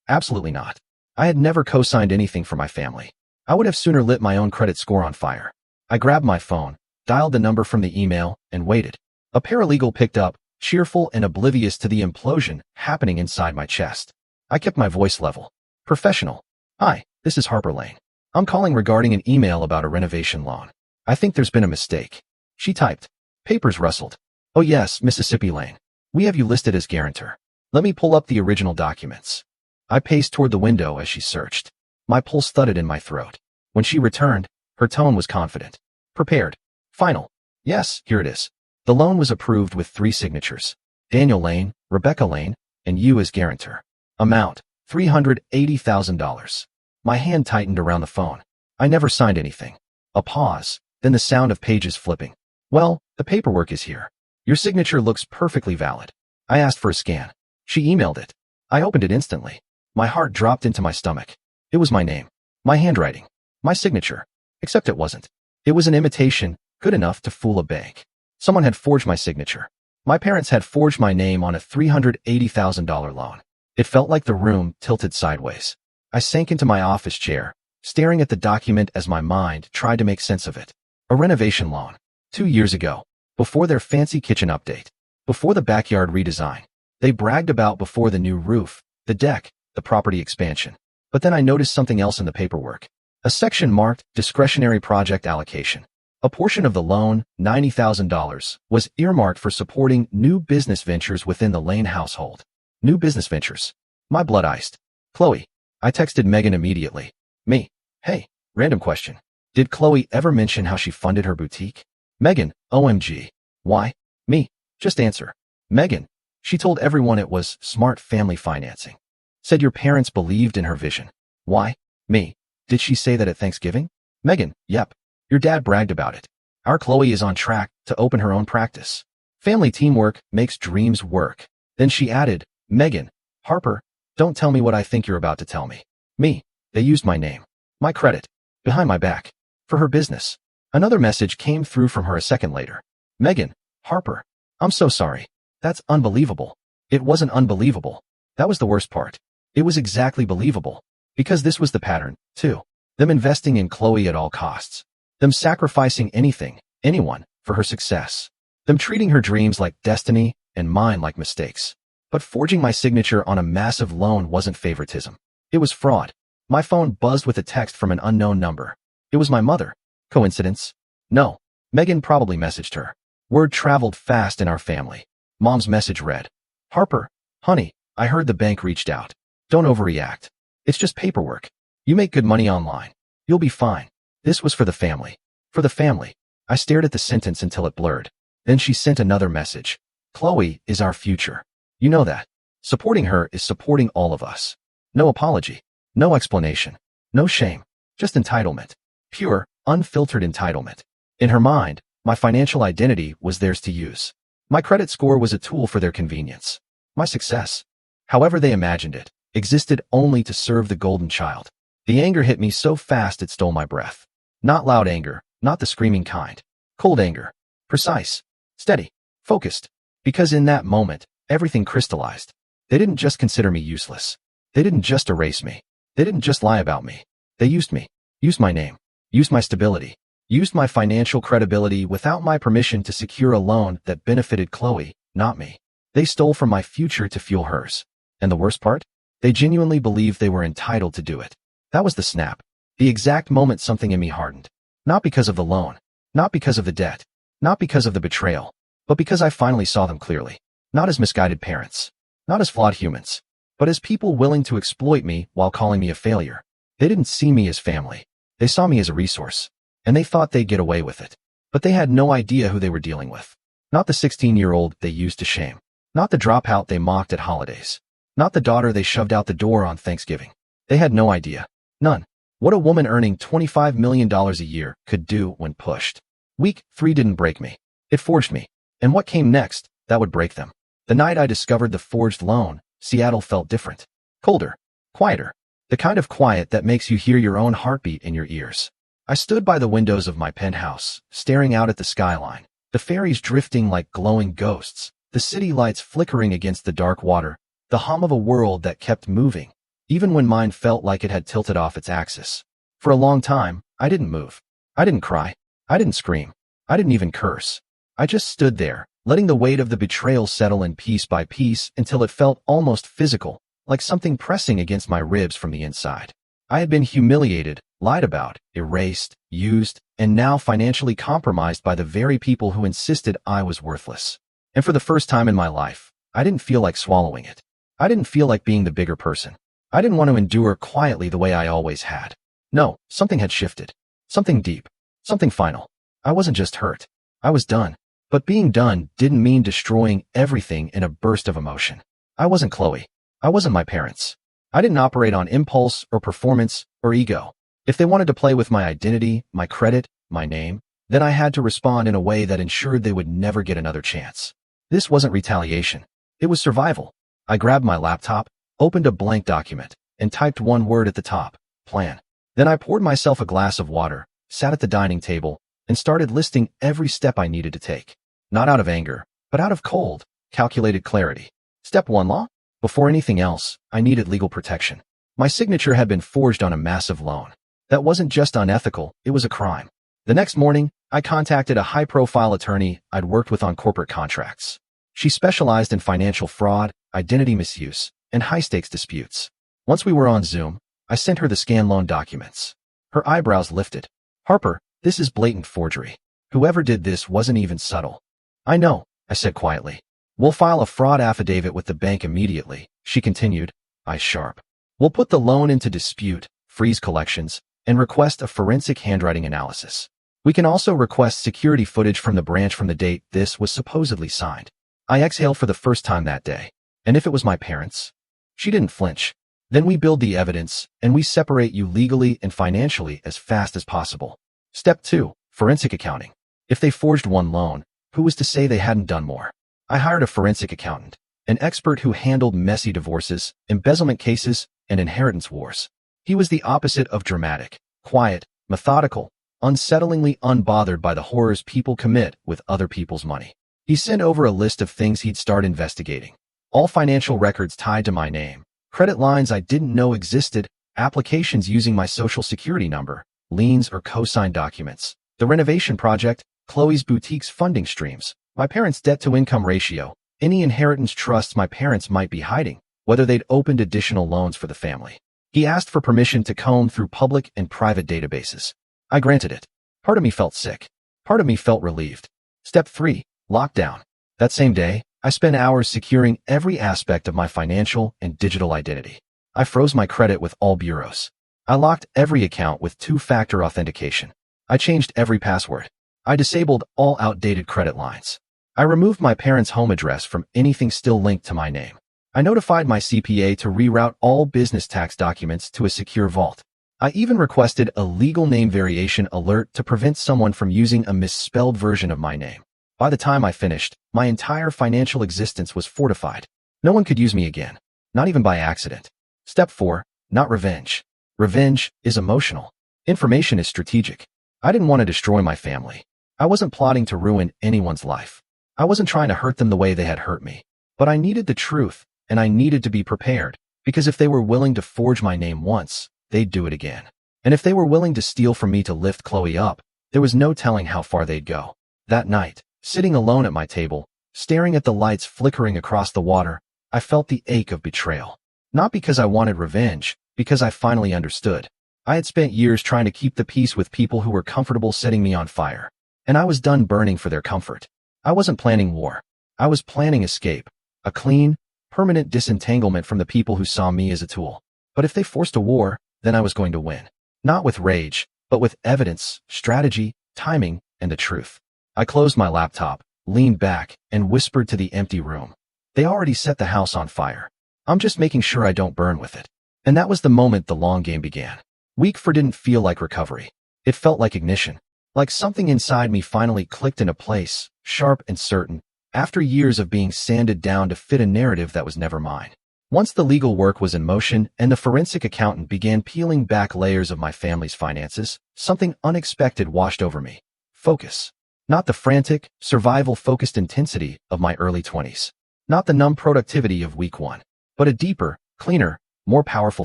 absolutely not. I had never co-signed anything for my family. I would have sooner lit my own credit score on fire. I grabbed my phone, dialed the number from the email, and waited. A paralegal picked up, cheerful and oblivious to the implosion happening inside my chest. I kept my voice level. Professional. "Hi, this is Harper Lane. I'm calling regarding an email about a renovation loan. I think there's been a mistake." She typed. Papers rustled. "Oh yes, Mississippi Lane. We have you listed as guarantor. Let me pull up the original documents." I paced toward the window as she searched. My pulse thudded in my throat. When she returned, her tone was confident. Prepared. Final. "Yes, here it is. The loan was approved with 3 signatures. Daniel Lane, Rebecca Lane, and you as guarantor. Amount, $380,000. My hand tightened around the phone. I never signed anything. A pause, then the sound of pages flipping. "Well, the paperwork is here. Your signature looks perfectly valid." I asked for a scan. She emailed it. I opened it instantly. My heart dropped into my stomach. It was my name. My handwriting. My signature. Except it wasn't. It was an imitation, good enough to fool a bank. Someone had forged my signature. My parents had forged my name on a $380,000 loan. It felt like the room tilted sideways. I sank into my office chair, staring at the document as my mind tried to make sense of it. A renovation loan. 2 years ago. Before their fancy kitchen update. Before the backyard redesign. They bragged about before the new roof, the deck, the property expansion. But then I noticed something else in the paperwork. A section marked discretionary project allocation. A portion of the loan, $90,000, was earmarked for supporting new business ventures within the Lane household. New business ventures. My blood iced. "Chloe." I texted Megan immediately. "Me. Hey, random question. Did Chloe ever mention how she funded her boutique?" Megan, OMG. "Why? Me. Just answer." Megan. "She told everyone it was smart family financing. Said your parents believed in her vision." Why? Me. "Did she say that at Thanksgiving?" Megan. "Yep. Your dad bragged about it. Our Chloe is on track to open her own practice. Family teamwork makes dreams work." Then she added, "Megan, Harper, don't tell me what I think you're about to tell me." Me. "They used my name, my credit, behind my back, for her business." Another message came through from her a second later. Megan, Harper, "I'm so sorry. That's unbelievable." It wasn't unbelievable. That was the worst part. It was exactly believable. Because this was the pattern, too. Them investing in Chloe at all costs. Them sacrificing anything, anyone, for her success. Them treating her dreams like destiny and mine like mistakes. But forging my signature on a massive loan wasn't favoritism. It was fraud. My phone buzzed with a text from an unknown number. It was my mother. Coincidence? No. Megan probably messaged her. Word traveled fast in our family. Mom's message read, "Harper, honey, I heard the bank reached out. Don't overreact. It's just paperwork. You make good money online. You'll be fine." This was for the family. For the family. I stared at the sentence until it blurred. Then she sent another message. "Chloe is our future. You know that. Supporting her is supporting all of us. No apology. No explanation. No shame. Just entitlement. Pure, unfiltered entitlement." In her mind, my financial identity was theirs to use. My credit score was a tool for their convenience. My success, however they imagined it, existed only to serve the golden child. The anger hit me so fast it stole my breath. Not loud anger, not the screaming kind. Cold anger. Precise. Steady. Focused. Because in that moment, everything crystallized. They didn't just consider me useless. They didn't just erase me. They didn't just lie about me. They used me, used my name, used my stability, used my financial credibility without my permission to secure a loan that benefited Chloe, not me. They stole from my future to fuel hers. And the worst part? They genuinely believed they were entitled to do it. That was the snap. The exact moment something in me hardened. Not because of the loan. Not because of the debt. Not because of the betrayal. But because I finally saw them clearly. Not as misguided parents. Not as flawed humans. But as people willing to exploit me while calling me a failure. They didn't see me as family. They saw me as a resource. And they thought they'd get away with it. But they had no idea who they were dealing with. Not the 16-year-old they used to shame. Not the dropout they mocked at holidays. Not the daughter they shoved out the door on Thanksgiving. They had no idea. None. What a woman earning $25 million a year could do when pushed. Week 3 didn't break me. It forged me. And what came next, that would break them. The night I discovered the forged loan, Seattle felt different. Colder. Quieter. The kind of quiet that makes you hear your own heartbeat in your ears. I stood by the windows of my penthouse, staring out at the skyline. The ferries drifting like glowing ghosts. The city lights flickering against the dark water. The hum of a world that kept moving, even when mine felt like it had tilted off its axis. For a long time, I didn't move. I didn't cry. I didn't scream. I didn't even curse. I just stood there, letting the weight of the betrayal settle in piece by piece until it felt almost physical, like something pressing against my ribs from the inside. I had been humiliated, lied about, erased, used, and now financially compromised by the very people who insisted I was worthless. And for the first time in my life, I didn't feel like swallowing it. I didn't feel like being the bigger person. I didn't want to endure quietly the way I always had. No, something had shifted. Something deep. Something final. I wasn't just hurt. I was done. But being done didn't mean destroying everything in a burst of emotion. I wasn't Chloe. I wasn't my parents. I didn't operate on impulse or performance or ego. If they wanted to play with my identity, my credit, my name, then I had to respond in a way that ensured they would never get another chance. This wasn't retaliation. It was survival. I grabbed my laptop, opened a blank document, and typed one word at the top, plan. Then I poured myself a glass of water, sat at the dining table, and started listing every step I needed to take. Not out of anger, but out of cold, calculated clarity. Step 1, law. Before anything else, I needed legal protection. My signature had been forged on a massive loan. That wasn't just unethical, it was a crime. The next morning, I contacted a high-profile attorney I'd worked with on corporate contracts. She specialized in financial fraud, identity misuse, and high-stakes disputes. Once we were on Zoom, I sent her the scanned loan documents. Her eyebrows lifted. "Harper, this is blatant forgery. Whoever did this wasn't even subtle." "I know," I said quietly. "We'll file a fraud affidavit with the bank immediately," she continued, eyes sharp. "We'll put the loan into dispute, freeze collections, and request a forensic handwriting analysis. We can also request security footage from the branch from the date this was supposedly signed." I exhaled for the first time that day. And if it was my parents? She didn't flinch. "Then we build the evidence, and we separate you legally and financially as fast as possible." Step 2, forensic accounting. If they forged one loan, who was to say they hadn't done more? I hired a forensic accountant, an expert who handled messy divorces, embezzlement cases, and inheritance wars. He was the opposite of dramatic, quiet, methodical, unsettlingly unbothered by the horrors people commit with other people's money. He sent over a list of things he'd start investigating. All financial records tied to my name, credit lines I didn't know existed, applications using my social security number, liens or co-signed documents, the renovation project, Chloe's boutique's funding streams, my parents' debt-to-income ratio, any inheritance trusts my parents might be hiding, whether they'd opened additional loans for the family. He asked for permission to comb through public and private databases. I granted it. Part of me felt sick. Part of me felt relieved. Step 3, lockdown. That same day, I spent hours securing every aspect of my financial and digital identity. I froze my credit with all bureaus. I locked every account with two-factor authentication. I changed every password. I disabled all outdated credit lines. I removed my parents' home address from anything still linked to my name. I notified my CPA to reroute all business tax documents to a secure vault. I even requested a legal name variation alert to prevent someone from using a misspelled version of my name. By the time I finished, my entire financial existence was fortified. No one could use me again, not even by accident. Step 4, not revenge. Revenge is emotional. Information is strategic. I didn't want to destroy my family. I wasn't plotting to ruin anyone's life. I wasn't trying to hurt them the way they had hurt me. But I needed the truth, and I needed to be prepared, because if they were willing to forge my name once, they'd do it again. And if they were willing to steal from me to lift Chloe up, there was no telling how far they'd go. That night, sitting alone at my table, staring at the lights flickering across the water, I felt the ache of betrayal. Not because I wanted revenge, because I finally understood. I had spent years trying to keep the peace with people who were comfortable setting me on fire, and I was done burning for their comfort. I wasn't planning war. I was planning escape, a clean, permanent disentanglement from the people who saw me as a tool. But if they forced a war, then I was going to win. Not with rage, but with evidence, strategy, timing, and the truth. I closed my laptop, leaned back, and whispered to the empty room. They already set the house on fire. I'm just making sure I don't burn with it. And that was the moment the long game began. Week 4 didn't feel like recovery. It felt like ignition. Like something inside me finally clicked into place, sharp and certain, after years of being sanded down to fit a narrative that was never mine. Once the legal work was in motion and the forensic accountant began peeling back layers of my family's finances, something unexpected washed over me. Focus. Not the frantic, survival-focused intensity of my early 20s. Not the numb productivity of week 1. But a deeper, cleaner, more powerful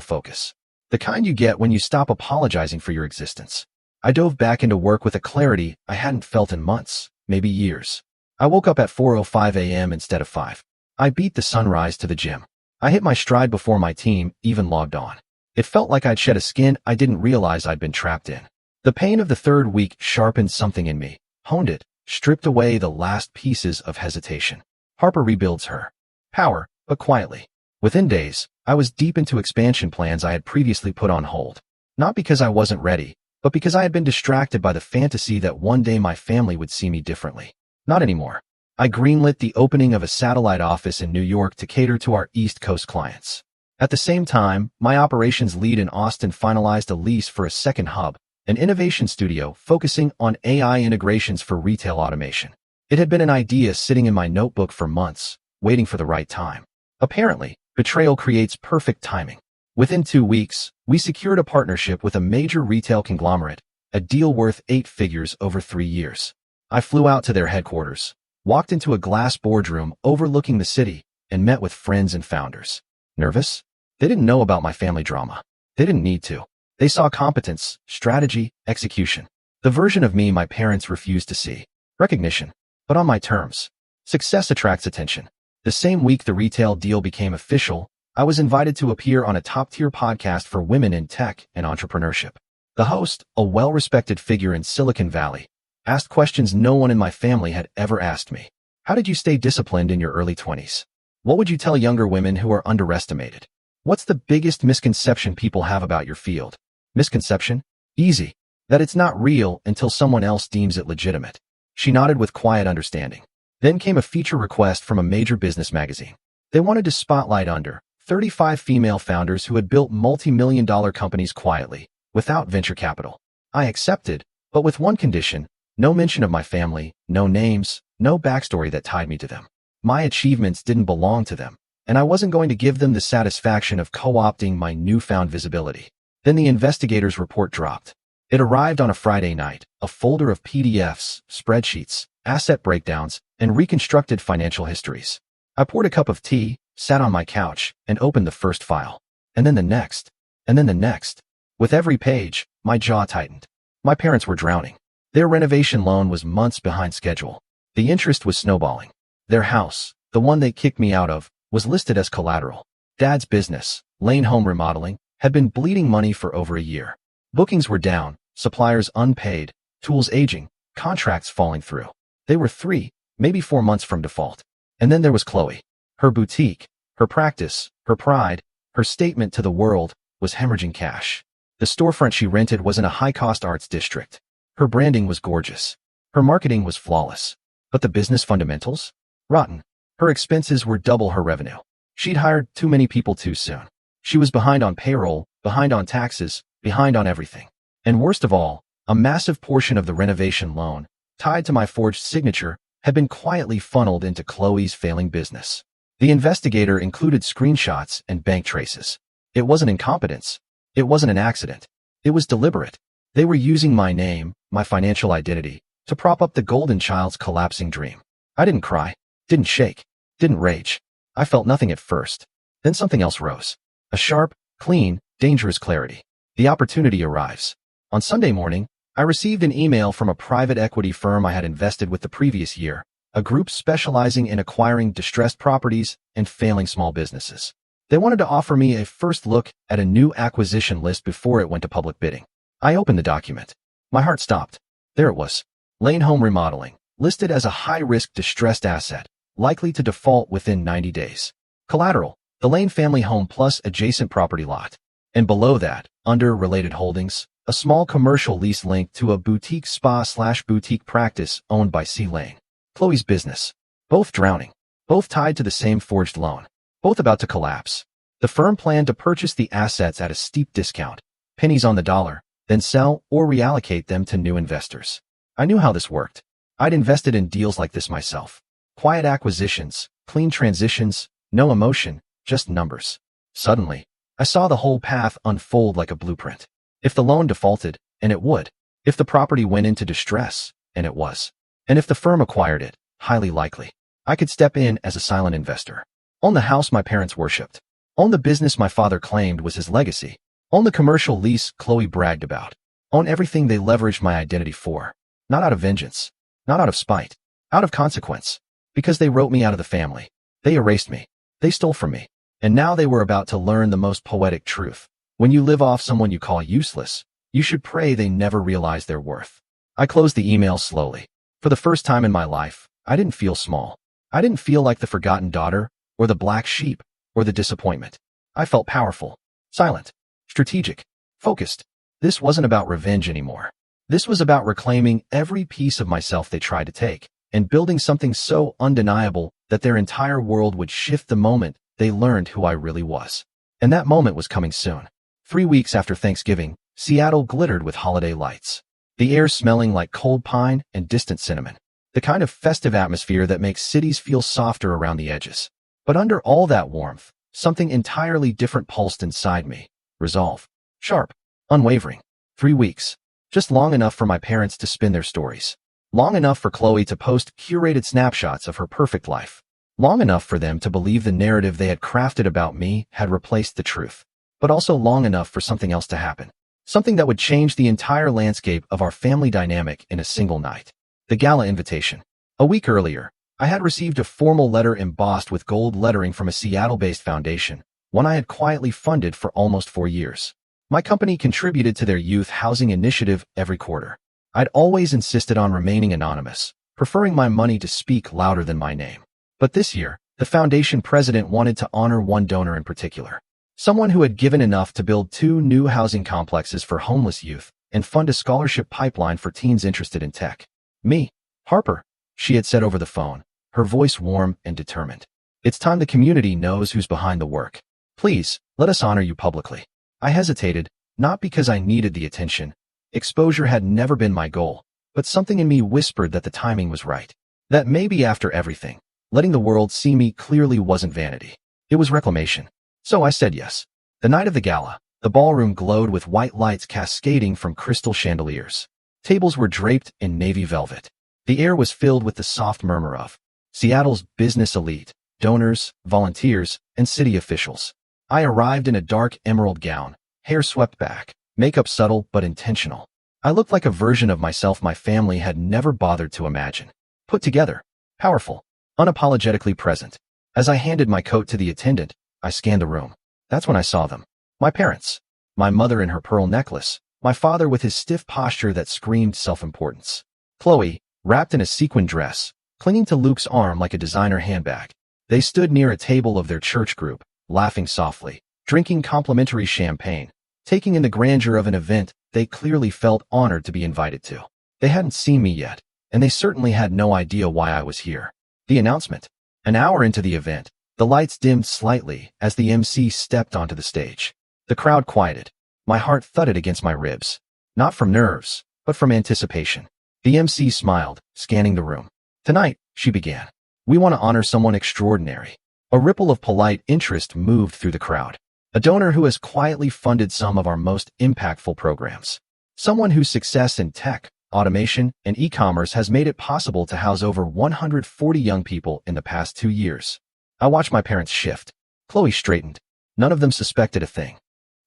focus. The kind you get when you stop apologizing for your existence. I dove back into work with a clarity I hadn't felt in months, maybe years. I woke up at 4:05 a.m. instead of 5. I beat the sunrise to the gym. I hit my stride before my team even logged on. It felt like I'd shed a skin I didn't realize I'd been trapped in. The pain of the third week sharpened something in me, honed it, stripped away the last pieces of hesitation. Harper rebuilds her power, but quietly. Within days, I was deep into expansion plans I had previously put on hold. Not because I wasn't ready, but because I had been distracted by the fantasy that one day my family would see me differently. Not anymore. I greenlit the opening of a satellite office in New York to cater to our East Coast clients. At the same time, my operations lead in Austin finalized a lease for a second hub, an innovation studio focusing on AI integrations for retail automation. It had been an idea sitting in my notebook for months, waiting for the right time. Apparently, betrayal creates perfect timing. Within 2 weeks, we secured a partnership with a major retail conglomerate, a deal worth 8 figures over 3 years. I flew out to their headquarters, walked into a glass boardroom overlooking the city, and met with friends and founders. Nervous? They didn't know about my family drama. They didn't need to. They saw competence, strategy, execution. The version of me my parents refused to see. Recognition, but on my terms. Success attracts attention. The same week the retail deal became official, I was invited to appear on a top-tier podcast for women in tech and entrepreneurship. The host, a well-respected figure in Silicon Valley, asked questions no one in my family had ever asked me. How did you stay disciplined in your early 20s? What would you tell younger women who are underestimated? What's the biggest misconception people have about your field? Misconception? Easy. That it's not real until someone else deems it legitimate. She nodded with quiet understanding. Then came a feature request from a major business magazine. They wanted to spotlight under 35 female founders who had built multi-million-dollar companies quietly, without venture capital. I accepted, but with one condition: no mention of my family, no names, no backstory that tied me to them. My achievements didn't belong to them, and I wasn't going to give them the satisfaction of co-opting my newfound visibility. Then the investigator's report dropped. It arrived on a Friday night, a folder of PDFs, spreadsheets, asset breakdowns, and reconstructed financial histories. I poured a cup of tea, sat on my couch, and opened the first file. And then the next. And then the next. With every page, my jaw tightened. My parents were drowning. Their renovation loan was months behind schedule. The interest was snowballing. Their house, the one they kicked me out of, was listed as collateral. Dad's business, Lane Home Remodeling, had been bleeding money for over a year. Bookings were down, suppliers unpaid, tools aging, contracts falling through. They were 3, maybe 4 months from default. And then there was Chloe. Her boutique, her practice, her pride, her statement to the world was hemorrhaging cash. The storefront she rented was in a high-cost arts district. Her branding was gorgeous. Her marketing was flawless. But the business fundamentals? Rotten. Her expenses were double her revenue. She'd hired too many people too soon. She was behind on payroll, behind on taxes, behind on everything. And worst of all, a massive portion of the renovation loan, tied to my forged signature, had been quietly funneled into Chloe's failing business. The investigator included screenshots and bank traces. It wasn't incompetence. It wasn't an accident. It was deliberate. They were using my name, my financial identity, to prop up the golden child's collapsing dream. I didn't cry, didn't shake, didn't rage. I felt nothing at first. Then something else rose. A sharp, clean, dangerous clarity. The opportunity arrives. On Sunday morning, I received an email from a private equity firm I had invested with the previous year, a group specializing in acquiring distressed properties and failing small businesses. They wanted to offer me a first look at a new acquisition list before it went to public bidding. I opened the document. My heart stopped. There it was. Lane Home Remodeling, listed as a high-risk distressed asset, likely to default within 90 days. Collateral, the Lane family home plus adjacent property lot. And below that, under related holdings, a small commercial lease linked to a boutique spa/boutique practice owned by C. Lane. Chloe's business. Both drowning. Both tied to the same forged loan. Both about to collapse. The firm planned to purchase the assets at a steep discount, pennies on the dollar, then sell or reallocate them to new investors. I knew how this worked. I'd invested in deals like this myself. Quiet acquisitions, clean transitions, no emotion, just numbers. Suddenly, I saw the whole path unfold like a blueprint. If the loan defaulted, and it would. If the property went into distress, and it was. And if the firm acquired it, highly likely. I could step in as a silent investor. Own the house my parents worshipped. Own the business my father claimed was his legacy. Own the commercial lease Chloe bragged about. Own everything they leveraged my identity for. Not out of vengeance. Not out of spite. Out of consequence. Because they wrote me out of the family. They erased me. They stole from me. And now they were about to learn the most poetic truth. When you live off someone you call useless, you should pray they never realize their worth. I closed the email slowly. For the first time in my life, I didn't feel small. I didn't feel like the forgotten daughter, or the black sheep, or the disappointment. I felt powerful, silent, strategic, focused. This wasn't about revenge anymore. This was about reclaiming every piece of myself they tried to take, and building something so undeniable that their entire world would shift the moment they learned who I really was. And that moment was coming soon. 3 weeks after Thanksgiving, Seattle glittered with holiday lights. The air smelling like cold pine and distant cinnamon. The kind of festive atmosphere that makes cities feel softer around the edges. But under all that warmth, something entirely different pulsed inside me. Resolve. Sharp. Unwavering. 3 weeks. Just long enough for my parents to spin their stories. Long enough for Chloe to post curated snapshots of her perfect life. Long enough for them to believe the narrative they had crafted about me had replaced the truth. But also long enough for something else to happen. Something that would change the entire landscape of our family dynamic in a single night. The gala invitation. A week earlier, I had received a formal letter embossed with gold lettering from a Seattle-based foundation, one I had quietly funded for almost 4 years. My company contributed to their youth housing initiative every quarter. I'd always insisted on remaining anonymous, preferring my money to speak louder than my name. But this year, the foundation president wanted to honor one donor in particular. Someone who had given enough to build 2 new housing complexes for homeless youth and fund a scholarship pipeline for teens interested in tech. Me, Harper, she had said over the phone, her voice warm and determined. It's time the community knows who's behind the work. Please, let us honor you publicly. I hesitated, not because I needed the attention. Exposure had never been my goal, but something in me whispered that the timing was right. That maybe after everything, letting the world see me clearly wasn't vanity. It was reclamation. So I said yes. The night of the gala, the ballroom glowed with white lights cascading from crystal chandeliers. Tables were draped in navy velvet. The air was filled with the soft murmur of Seattle's business elite, donors, volunteers, and city officials. I arrived in a dark emerald gown, hair swept back, makeup subtle but intentional. I looked like a version of myself my family had never bothered to imagine. Put together, powerful, unapologetically present. As I handed my coat to the attendant, I scanned the room. That's when I saw them. My parents. My mother in her pearl necklace. My father with his stiff posture that screamed self-importance. Chloe, wrapped in a sequin dress, clinging to Luke's arm like a designer handbag. They stood near a table of their church group, laughing softly, drinking complimentary champagne, taking in the grandeur of an event they clearly felt honored to be invited to. They hadn't seen me yet, and they certainly had no idea why I was here. The announcement. An hour into the event, the lights dimmed slightly as the MC stepped onto the stage. The crowd quieted. My heart thudded against my ribs. Not from nerves, but from anticipation. The MC smiled, scanning the room. Tonight, she began. We want to honor someone extraordinary. A ripple of polite interest moved through the crowd. A donor who has quietly funded some of our most impactful programs. Someone whose success in tech, automation, and e-commerce has made it possible to house over 140 young people in the past 2 years. I watched my parents shift. Chloe straightened. None of them suspected a thing.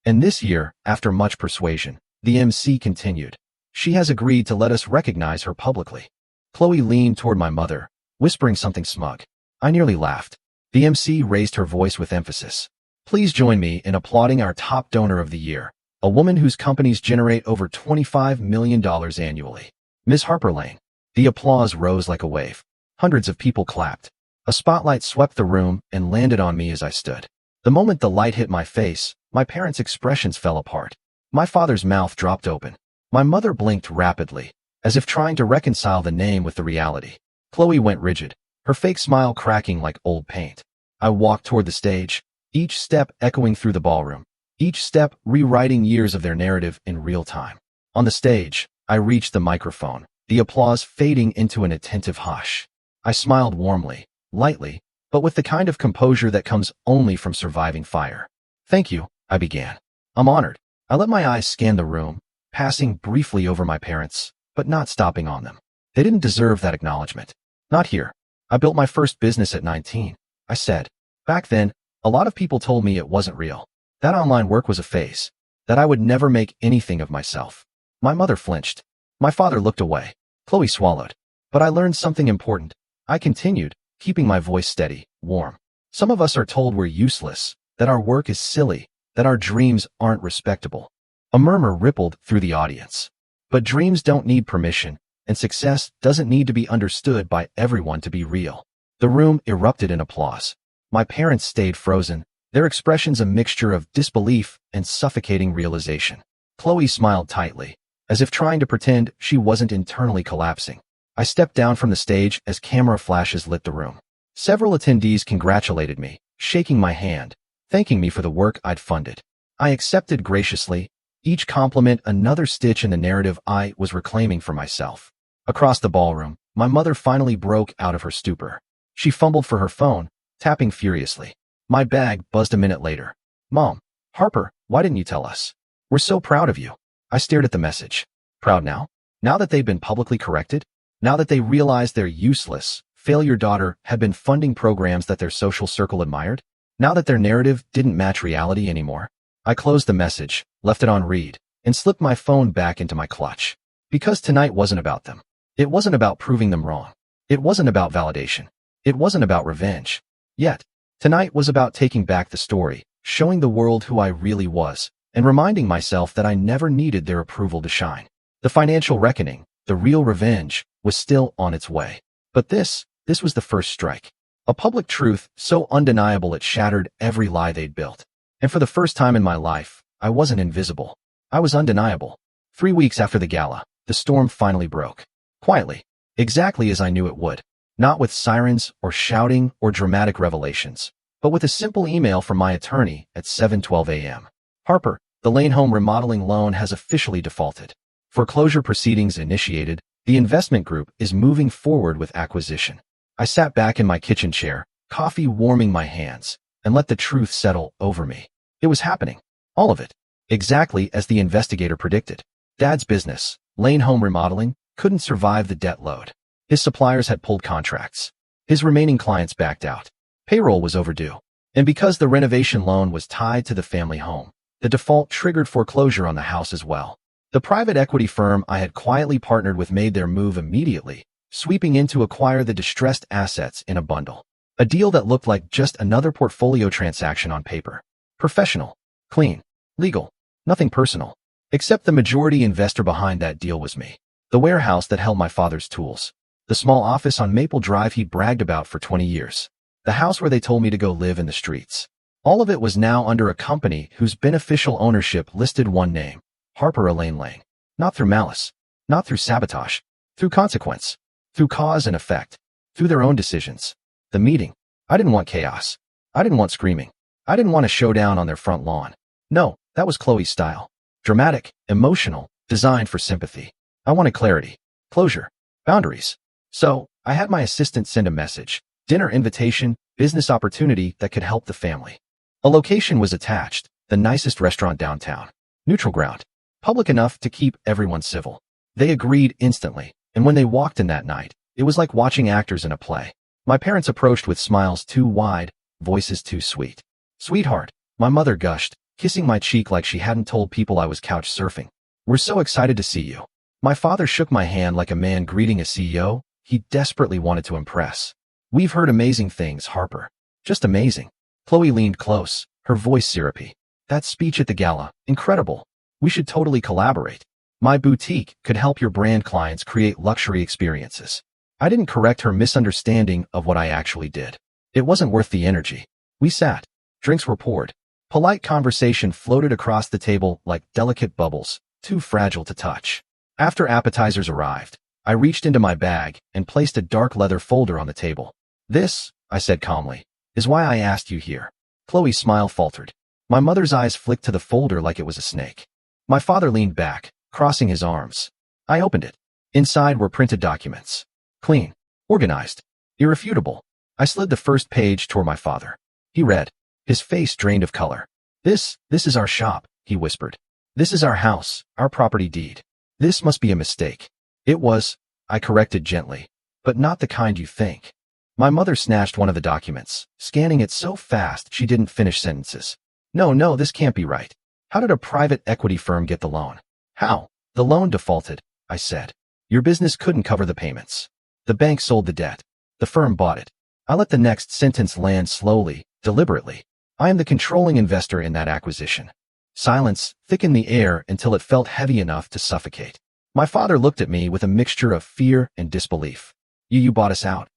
And this year, after much persuasion, the MC continued. She has agreed to let us recognize her publicly. Chloe leaned toward my mother, whispering something smug. I nearly laughed. The MC raised her voice with emphasis. Please join me in applauding our top donor of the year, a woman whose companies generate over $25 million annually. Ms. Harper Lane. The applause rose like a wave. Hundreds of people clapped. A spotlight swept the room and landed on me as I stood. The moment the light hit my face, my parents' expressions fell apart. My father's mouth dropped open. My mother blinked rapidly, as if trying to reconcile the name with the reality. Chloe went rigid, her fake smile cracking like old paint. I walked toward the stage, each step echoing through the ballroom, each step rewriting years of their narrative in real time. On the stage, I reached the microphone, the applause fading into an attentive hush. I smiled warmly, lightly, but with the kind of composure that comes only from surviving fire. Thank you, I began. I'm honored. I let my eyes scan the room, passing briefly over my parents, but not stopping on them. They didn't deserve that acknowledgement. Not here. I built my first business at 19, I said. Back then, a lot of people told me it wasn't real. That online work was a phase. That I would never make anything of myself. My mother flinched. My father looked away. Chloe swallowed. But I learned something important. I continued, keeping my voice steady, warm. Some of us are told we're useless, that our work is silly, that our dreams aren't respectable. A murmur rippled through the audience. But dreams don't need permission, and success doesn't need to be understood by everyone to be real. The room erupted in applause. My parents stayed frozen, their expressions a mixture of disbelief and suffocating realization. Chloe smiled tightly, as if trying to pretend she wasn't internally collapsing. I stepped down from the stage as camera flashes lit the room. Several attendees congratulated me, shaking my hand, thanking me for the work I'd funded. I accepted graciously, each compliment another stitch in the narrative I was reclaiming for myself. Across the ballroom, my mother finally broke out of her stupor. She fumbled for her phone, tapping furiously. My bag buzzed a minute later. Mom, Harper, why didn't you tell us? We're so proud of you. I stared at the message. Proud now? Now that they've been publicly corrected? Now that they realized their useless, failure daughter had been funding programs that their social circle admired? Now that their narrative didn't match reality anymore? I closed the message, left it on read, and slipped my phone back into my clutch. Because tonight wasn't about them. It wasn't about proving them wrong. It wasn't about validation. It wasn't about revenge. Yet, tonight was about taking back the story, showing the world who I really was, and reminding myself that I never needed their approval to shine. The financial reckoning, the real revenge, was still on its way. But this was the first strike. A public truth so undeniable it shattered every lie they'd built. And for the first time in my life, I wasn't invisible. I was undeniable. 3 weeks after the gala, the storm finally broke. Quietly. Exactly as I knew it would. Not with sirens or shouting or dramatic revelations, but with a simple email from my attorney at 7:12 a.m. Harper, the Lane home remodeling loan has officially defaulted. Foreclosure proceedings initiated. The investment group is moving forward with acquisition. I sat back in my kitchen chair, coffee warming my hands, and let the truth settle over me. It was happening. All of it. Exactly as the investigator predicted. Dad's business, Lane home remodeling, couldn't survive the debt load. His suppliers had pulled contracts. His remaining clients backed out. Payroll was overdue. And because the renovation loan was tied to the family home, the default triggered foreclosure on the house as well. The private equity firm I had quietly partnered with made their move immediately, sweeping in to acquire the distressed assets in a bundle. A deal that looked like just another portfolio transaction on paper. Professional, clean, legal, nothing personal. Except the majority investor behind that deal was me. The warehouse that held my father's tools. The small office on Maple Drive he bragged about for 20 years. The house where they told me to go live in the streets. All of it was now under a company whose beneficial ownership listed one name, Harper Elaine Lane. Not through malice, not through sabotage, through consequence, through cause and effect, through their own decisions. The meeting. I didn't want chaos. I didn't want screaming. I didn't want a showdown on their front lawn. No, that was Chloe's style. Dramatic, emotional, designed for sympathy. I wanted clarity, closure, boundaries. So, I had my assistant send a message, dinner invitation, business opportunity that could help the family. A location was attached, the nicest restaurant downtown. Neutral ground. Public enough to keep everyone civil. They agreed instantly, and when they walked in that night, it was like watching actors in a play. My parents approached with smiles too wide, voices too sweet. Sweetheart, my mother gushed, kissing my cheek like she hadn't told people I was couch surfing. We're so excited to see you. My father shook my hand like a man greeting a CEO. He desperately wanted to impress. We've heard amazing things, Harper. Just amazing. Chloe leaned close, her voice syrupy. That speech at the gala, incredible. We should totally collaborate. My boutique could help your brand clients create luxury experiences. I didn't correct her misunderstanding of what I actually did. It wasn't worth the energy. We sat. Drinks were poured. Polite conversation floated across the table like delicate bubbles, too fragile to touch. After appetizers arrived, I reached into my bag and placed a dark leather folder on the table. This, I said calmly, is why I asked you here. Chloe's smile faltered. My mother's eyes flicked to the folder like it was a snake. My father leaned back, crossing his arms. I opened it. Inside were printed documents. Clean, organized, irrefutable. I slid the first page toward my father. He read. His face drained of color. This is our shop, he whispered. This is our house, our property deed. This must be a mistake. It was, I corrected gently, but not the kind you think. My mother snatched one of the documents, scanning it so fast she didn't finish sentences. No, this can't be right. How did a private equity firm get the loan? How? The loan defaulted, I said. Your business couldn't cover the payments. The bank sold the debt. The firm bought it. I let the next sentence land slowly, deliberately. I am the controlling investor in that acquisition. Silence thickened the air until it felt heavy enough to suffocate. My father looked at me with a mixture of fear and disbelief. You bought us out?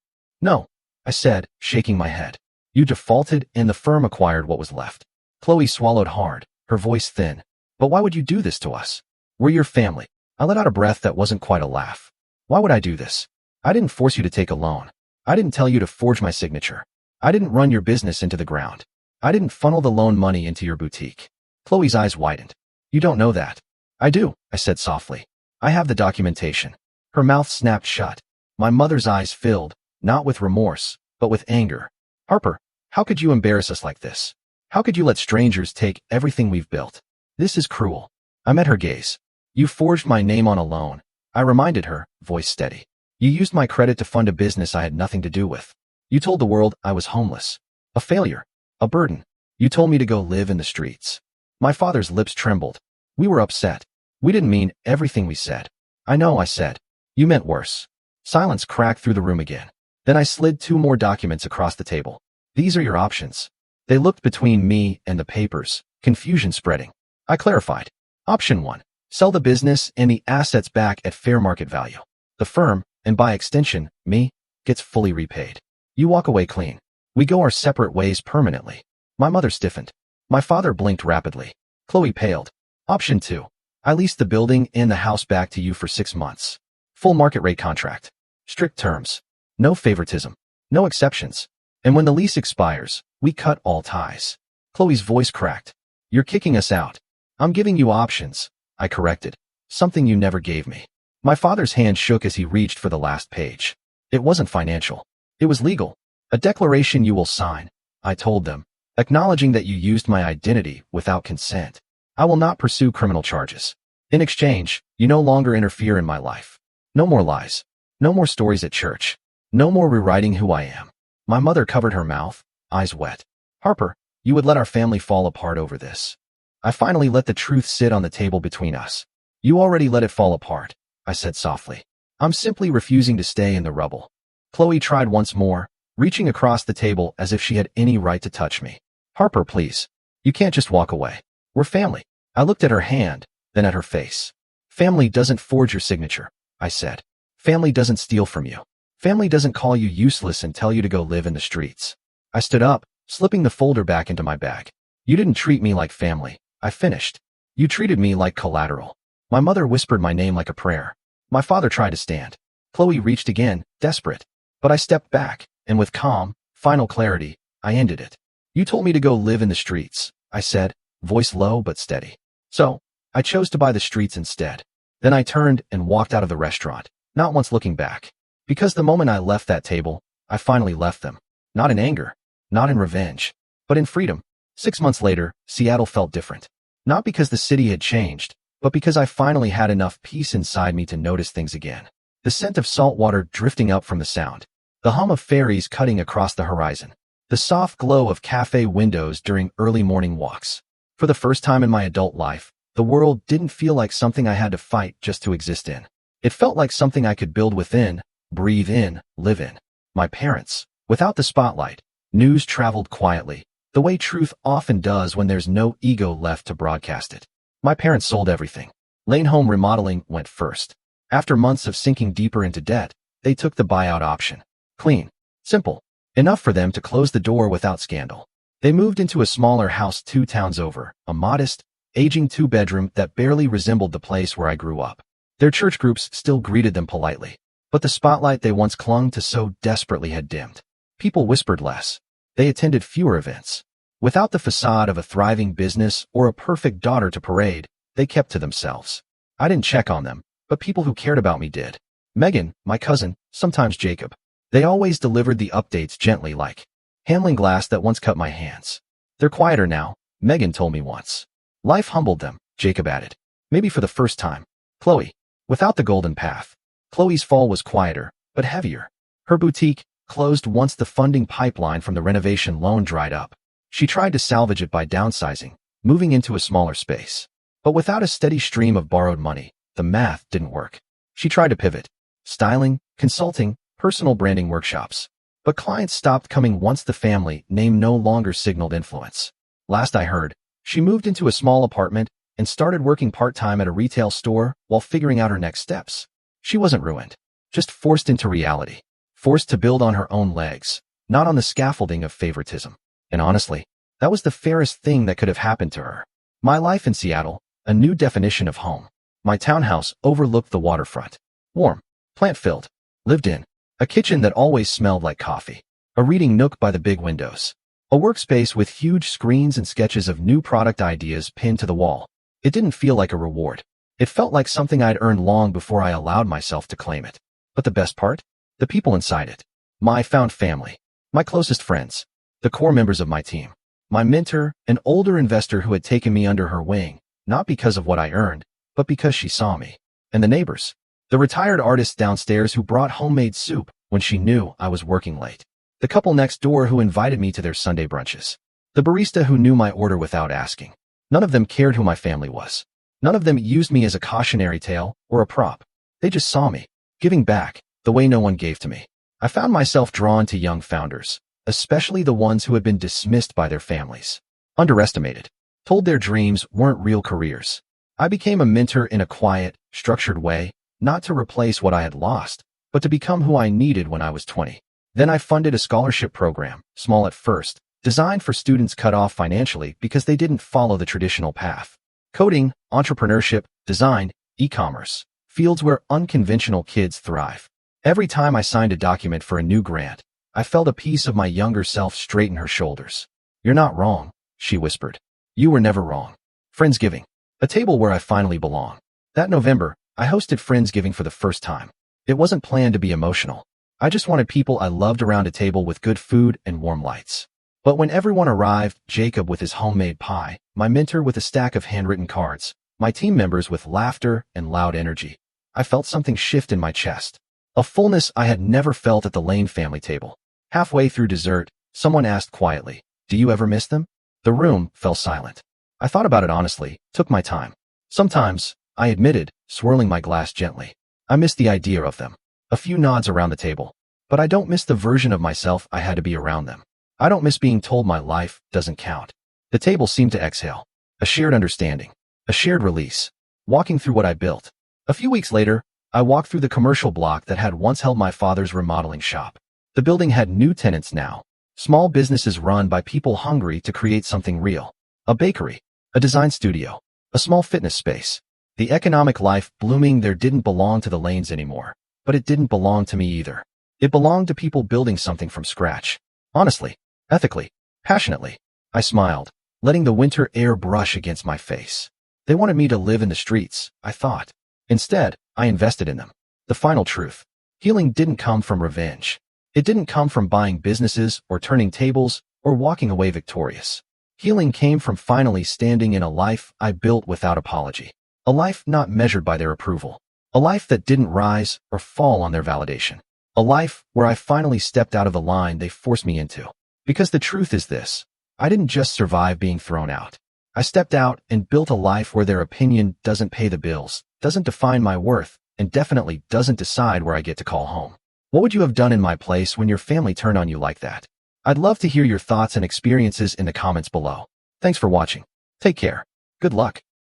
No, I said, shaking my head. You defaulted and the firm acquired what was left. Chloe swallowed hard, her voice thin. But why would you do this to us? We're your family. I let out a breath that wasn't quite a laugh. Why would I do this? I didn't force you to take a loan. I didn't tell you to forge my signature. I didn't run your business into the ground. I didn't funnel the loan money into your boutique. Chloe's eyes widened. You don't know that. I do, I said softly. I have the documentation. Her mouth snapped shut. My mother's eyes filled, not with remorse, but with anger. Harper, how could you embarrass us like this? How could you let strangers take everything we've built? This is cruel. I met her gaze. You forged my name on a loan. I reminded her, voice steady. You used my credit to fund a business I had nothing to do with. You told the world I was homeless. A failure. A burden. You told me to go live in the streets. My father's lips trembled. We were upset. We didn't mean everything we said. I know, I said. You meant worse. Silence cracked through the room again. Then I slid 2 more documents across the table. These are your options. They looked between me and the papers, confusion spreading. I clarified. Option 1. Sell the business and the assets back at fair market value. The firm, and by extension, me, gets fully repaid. You walk away clean. We go our separate ways permanently. My mother stiffened. My father blinked rapidly. Chloe paled. Option 2. I lease the building and the house back to you for 6 months. Full market rate contract. Strict terms. No favoritism. No exceptions. And when the lease expires, we cut all ties. Chloe's voice cracked. You're kicking us out. I'm giving you options, I corrected. Something you never gave me. My father's hand shook as he reached for the last page. It wasn't financial. It was legal. A declaration you will sign, I told them, acknowledging that you used my identity without consent. I will not pursue criminal charges. In exchange, you no longer interfere in my life. No more lies. No more stories at church. No more rewriting who I am. My mother covered her mouth, eyes wet. Harper, you would let our family fall apart over this. I finally let the truth sit on the table between us. You already let it fall apart, I said softly. I'm simply refusing to stay in the rubble. Chloe tried once more, reaching across the table as if she had any right to touch me. Harper, please. You can't just walk away. We're family. I looked at her hand, then at her face. Family doesn't forge your signature, I said. Family doesn't steal from you. Family doesn't call you useless and tell you to go live in the streets. I stood up, slipping the folder back into my bag. You didn't treat me like family, I finished. You treated me like collateral. My mother whispered my name like a prayer. My father tried to stand. Chloe reached again, desperate. But I stepped back, and with calm, final clarity, I ended it. You told me to go live in the streets, I said, voice low but steady. So, I chose to buy the streets instead. Then I turned and walked out of the restaurant, not once looking back. Because the moment I left that table, I finally left them. Not in anger, not in revenge, but in freedom. 6 months later, Seattle felt different. Not because the city had changed, but because I finally had enough peace inside me to notice things again. The scent of salt water drifting up from the sound. The hum of ferries cutting across the horizon. the soft glow of cafe windows during early morning walks. For the first time in my adult life, the world didn't feel like something I had to fight just to exist in. It felt like something I could build within, breathe in, live in. My parents. Without the spotlight, news traveled quietly, the way truth often does when there's no ego left to broadcast it. My parents sold everything. Lane home remodeling went first. After months of sinking deeper into debt, they took the buyout option. Clean. Simple. Enough for them to close the door without scandal. They moved into a smaller house 2 towns over, a modest, aging 2-bedroom that barely resembled the place where I grew up. Their church groups still greeted them politely, but the spotlight they once clung to so desperately had dimmed. People whispered less. They attended fewer events. Without the facade of a thriving business or a perfect daughter to parade, they kept to themselves. I didn't check on them, but people who cared about me did. Megan, my cousin, sometimes Jacob. They always delivered the updates gently, like handling glass that once cut my hands. They're quieter now, Megan told me once. Life humbled them, Jacob added. Maybe for the first time. Chloe. Without the golden path. Chloe's fall was quieter, but heavier. Her boutique closed once the funding pipeline from the renovation loan dried up. She tried to salvage it by downsizing, moving into a smaller space. But without a steady stream of borrowed money, the math didn't work. She tried to pivot. Styling, consulting, personal branding workshops. But clients stopped coming once the family name no longer signaled influence. Last I heard, she moved into a small apartment and started working part-time at a retail store while figuring out her next steps. She wasn't ruined, just forced into reality. Forced to build on her own legs, not on the scaffolding of favoritism. And honestly, that was the fairest thing that could have happened to her. My life in Seattle, a new definition of home. My townhouse overlooked the waterfront. Warm, plant-filled, lived in. A kitchen that always smelled like coffee. A reading nook by the big windows. A workspace with huge screens and sketches of new product ideas pinned to the wall. It didn't feel like a reward. It felt like something I'd earned long before I allowed myself to claim it. But the best part? The people inside it. My found family. My closest friends. The core members of my team. My mentor, an older investor who had taken me under her wing, not because of what I earned, but because she saw me. And the neighbors. The retired artist downstairs who brought homemade soup when she knew I was working late. The couple next door who invited me to their Sunday brunches. The barista who knew my order without asking. None of them cared who my family was. None of them used me as a cautionary tale or a prop. They just saw me, giving back, the way no one gave to me. I found myself drawn to young founders, especially the ones who had been dismissed by their families. Underestimated. Told their dreams weren't real careers. I became a mentor in a quiet, structured way, not to replace what I had lost, but to become who I needed when I was 20. Then I funded a scholarship program, small at first, designed for students cut off financially because they didn't follow the traditional path. Coding, entrepreneurship, design, e-commerce, fields where unconventional kids thrive. Every time I signed a document for a new grant, I felt a piece of my younger self straighten her shoulders. You're not wrong, she whispered. You were never wrong. Friendsgiving, a table where I finally belong. That November, I hosted Friendsgiving for the first time. It wasn't planned to be emotional. I just wanted people I loved around a table with good food and warm lights. But when everyone arrived, Jacob with his homemade pie, my mentor with a stack of handwritten cards, my team members with laughter and loud energy, I felt something shift in my chest. A fullness I had never felt at the Lane family table. Halfway through dessert, someone asked quietly, "Do you ever miss them?" The room fell silent. I thought about it honestly, took my time. Sometimes, I admitted, swirling my glass gently. I miss the idea of them. A few nods around the table. But I don't miss the version of myself I had to be around them. I don't miss being told my life doesn't count. The table seemed to exhale. A shared understanding. A shared release. Walking through what I built. A few weeks later, I walked through the commercial block that had once held my father's remodeling shop. The building had new tenants now. Small businesses run by people hungry to create something real. A bakery. A design studio. A small fitness space. The economic life blooming there didn't belong to the Lanes anymore, but it didn't belong to me either. It belonged to people building something from scratch. Honestly, ethically, passionately. I smiled, letting the winter air brush against my face. They wanted me to live in the streets, I thought. Instead, I invested in them. The final truth. Healing didn't come from revenge. It didn't come from buying businesses or turning tables or walking away victorious. Healing came from finally standing in a life I built without apology. A life not measured by their approval. A life that didn't rise or fall on their validation. A life where I finally stepped out of the line they forced me into. Because the truth is this: I didn't just survive being thrown out. I stepped out and built a life where their opinion doesn't pay the bills, doesn't define my worth, and definitely doesn't decide where I get to call home. What would you have done in my place when your family turned on you like that? I'd love to hear your thoughts and experiences in the comments below. Thanks for watching. Take care. Good luck.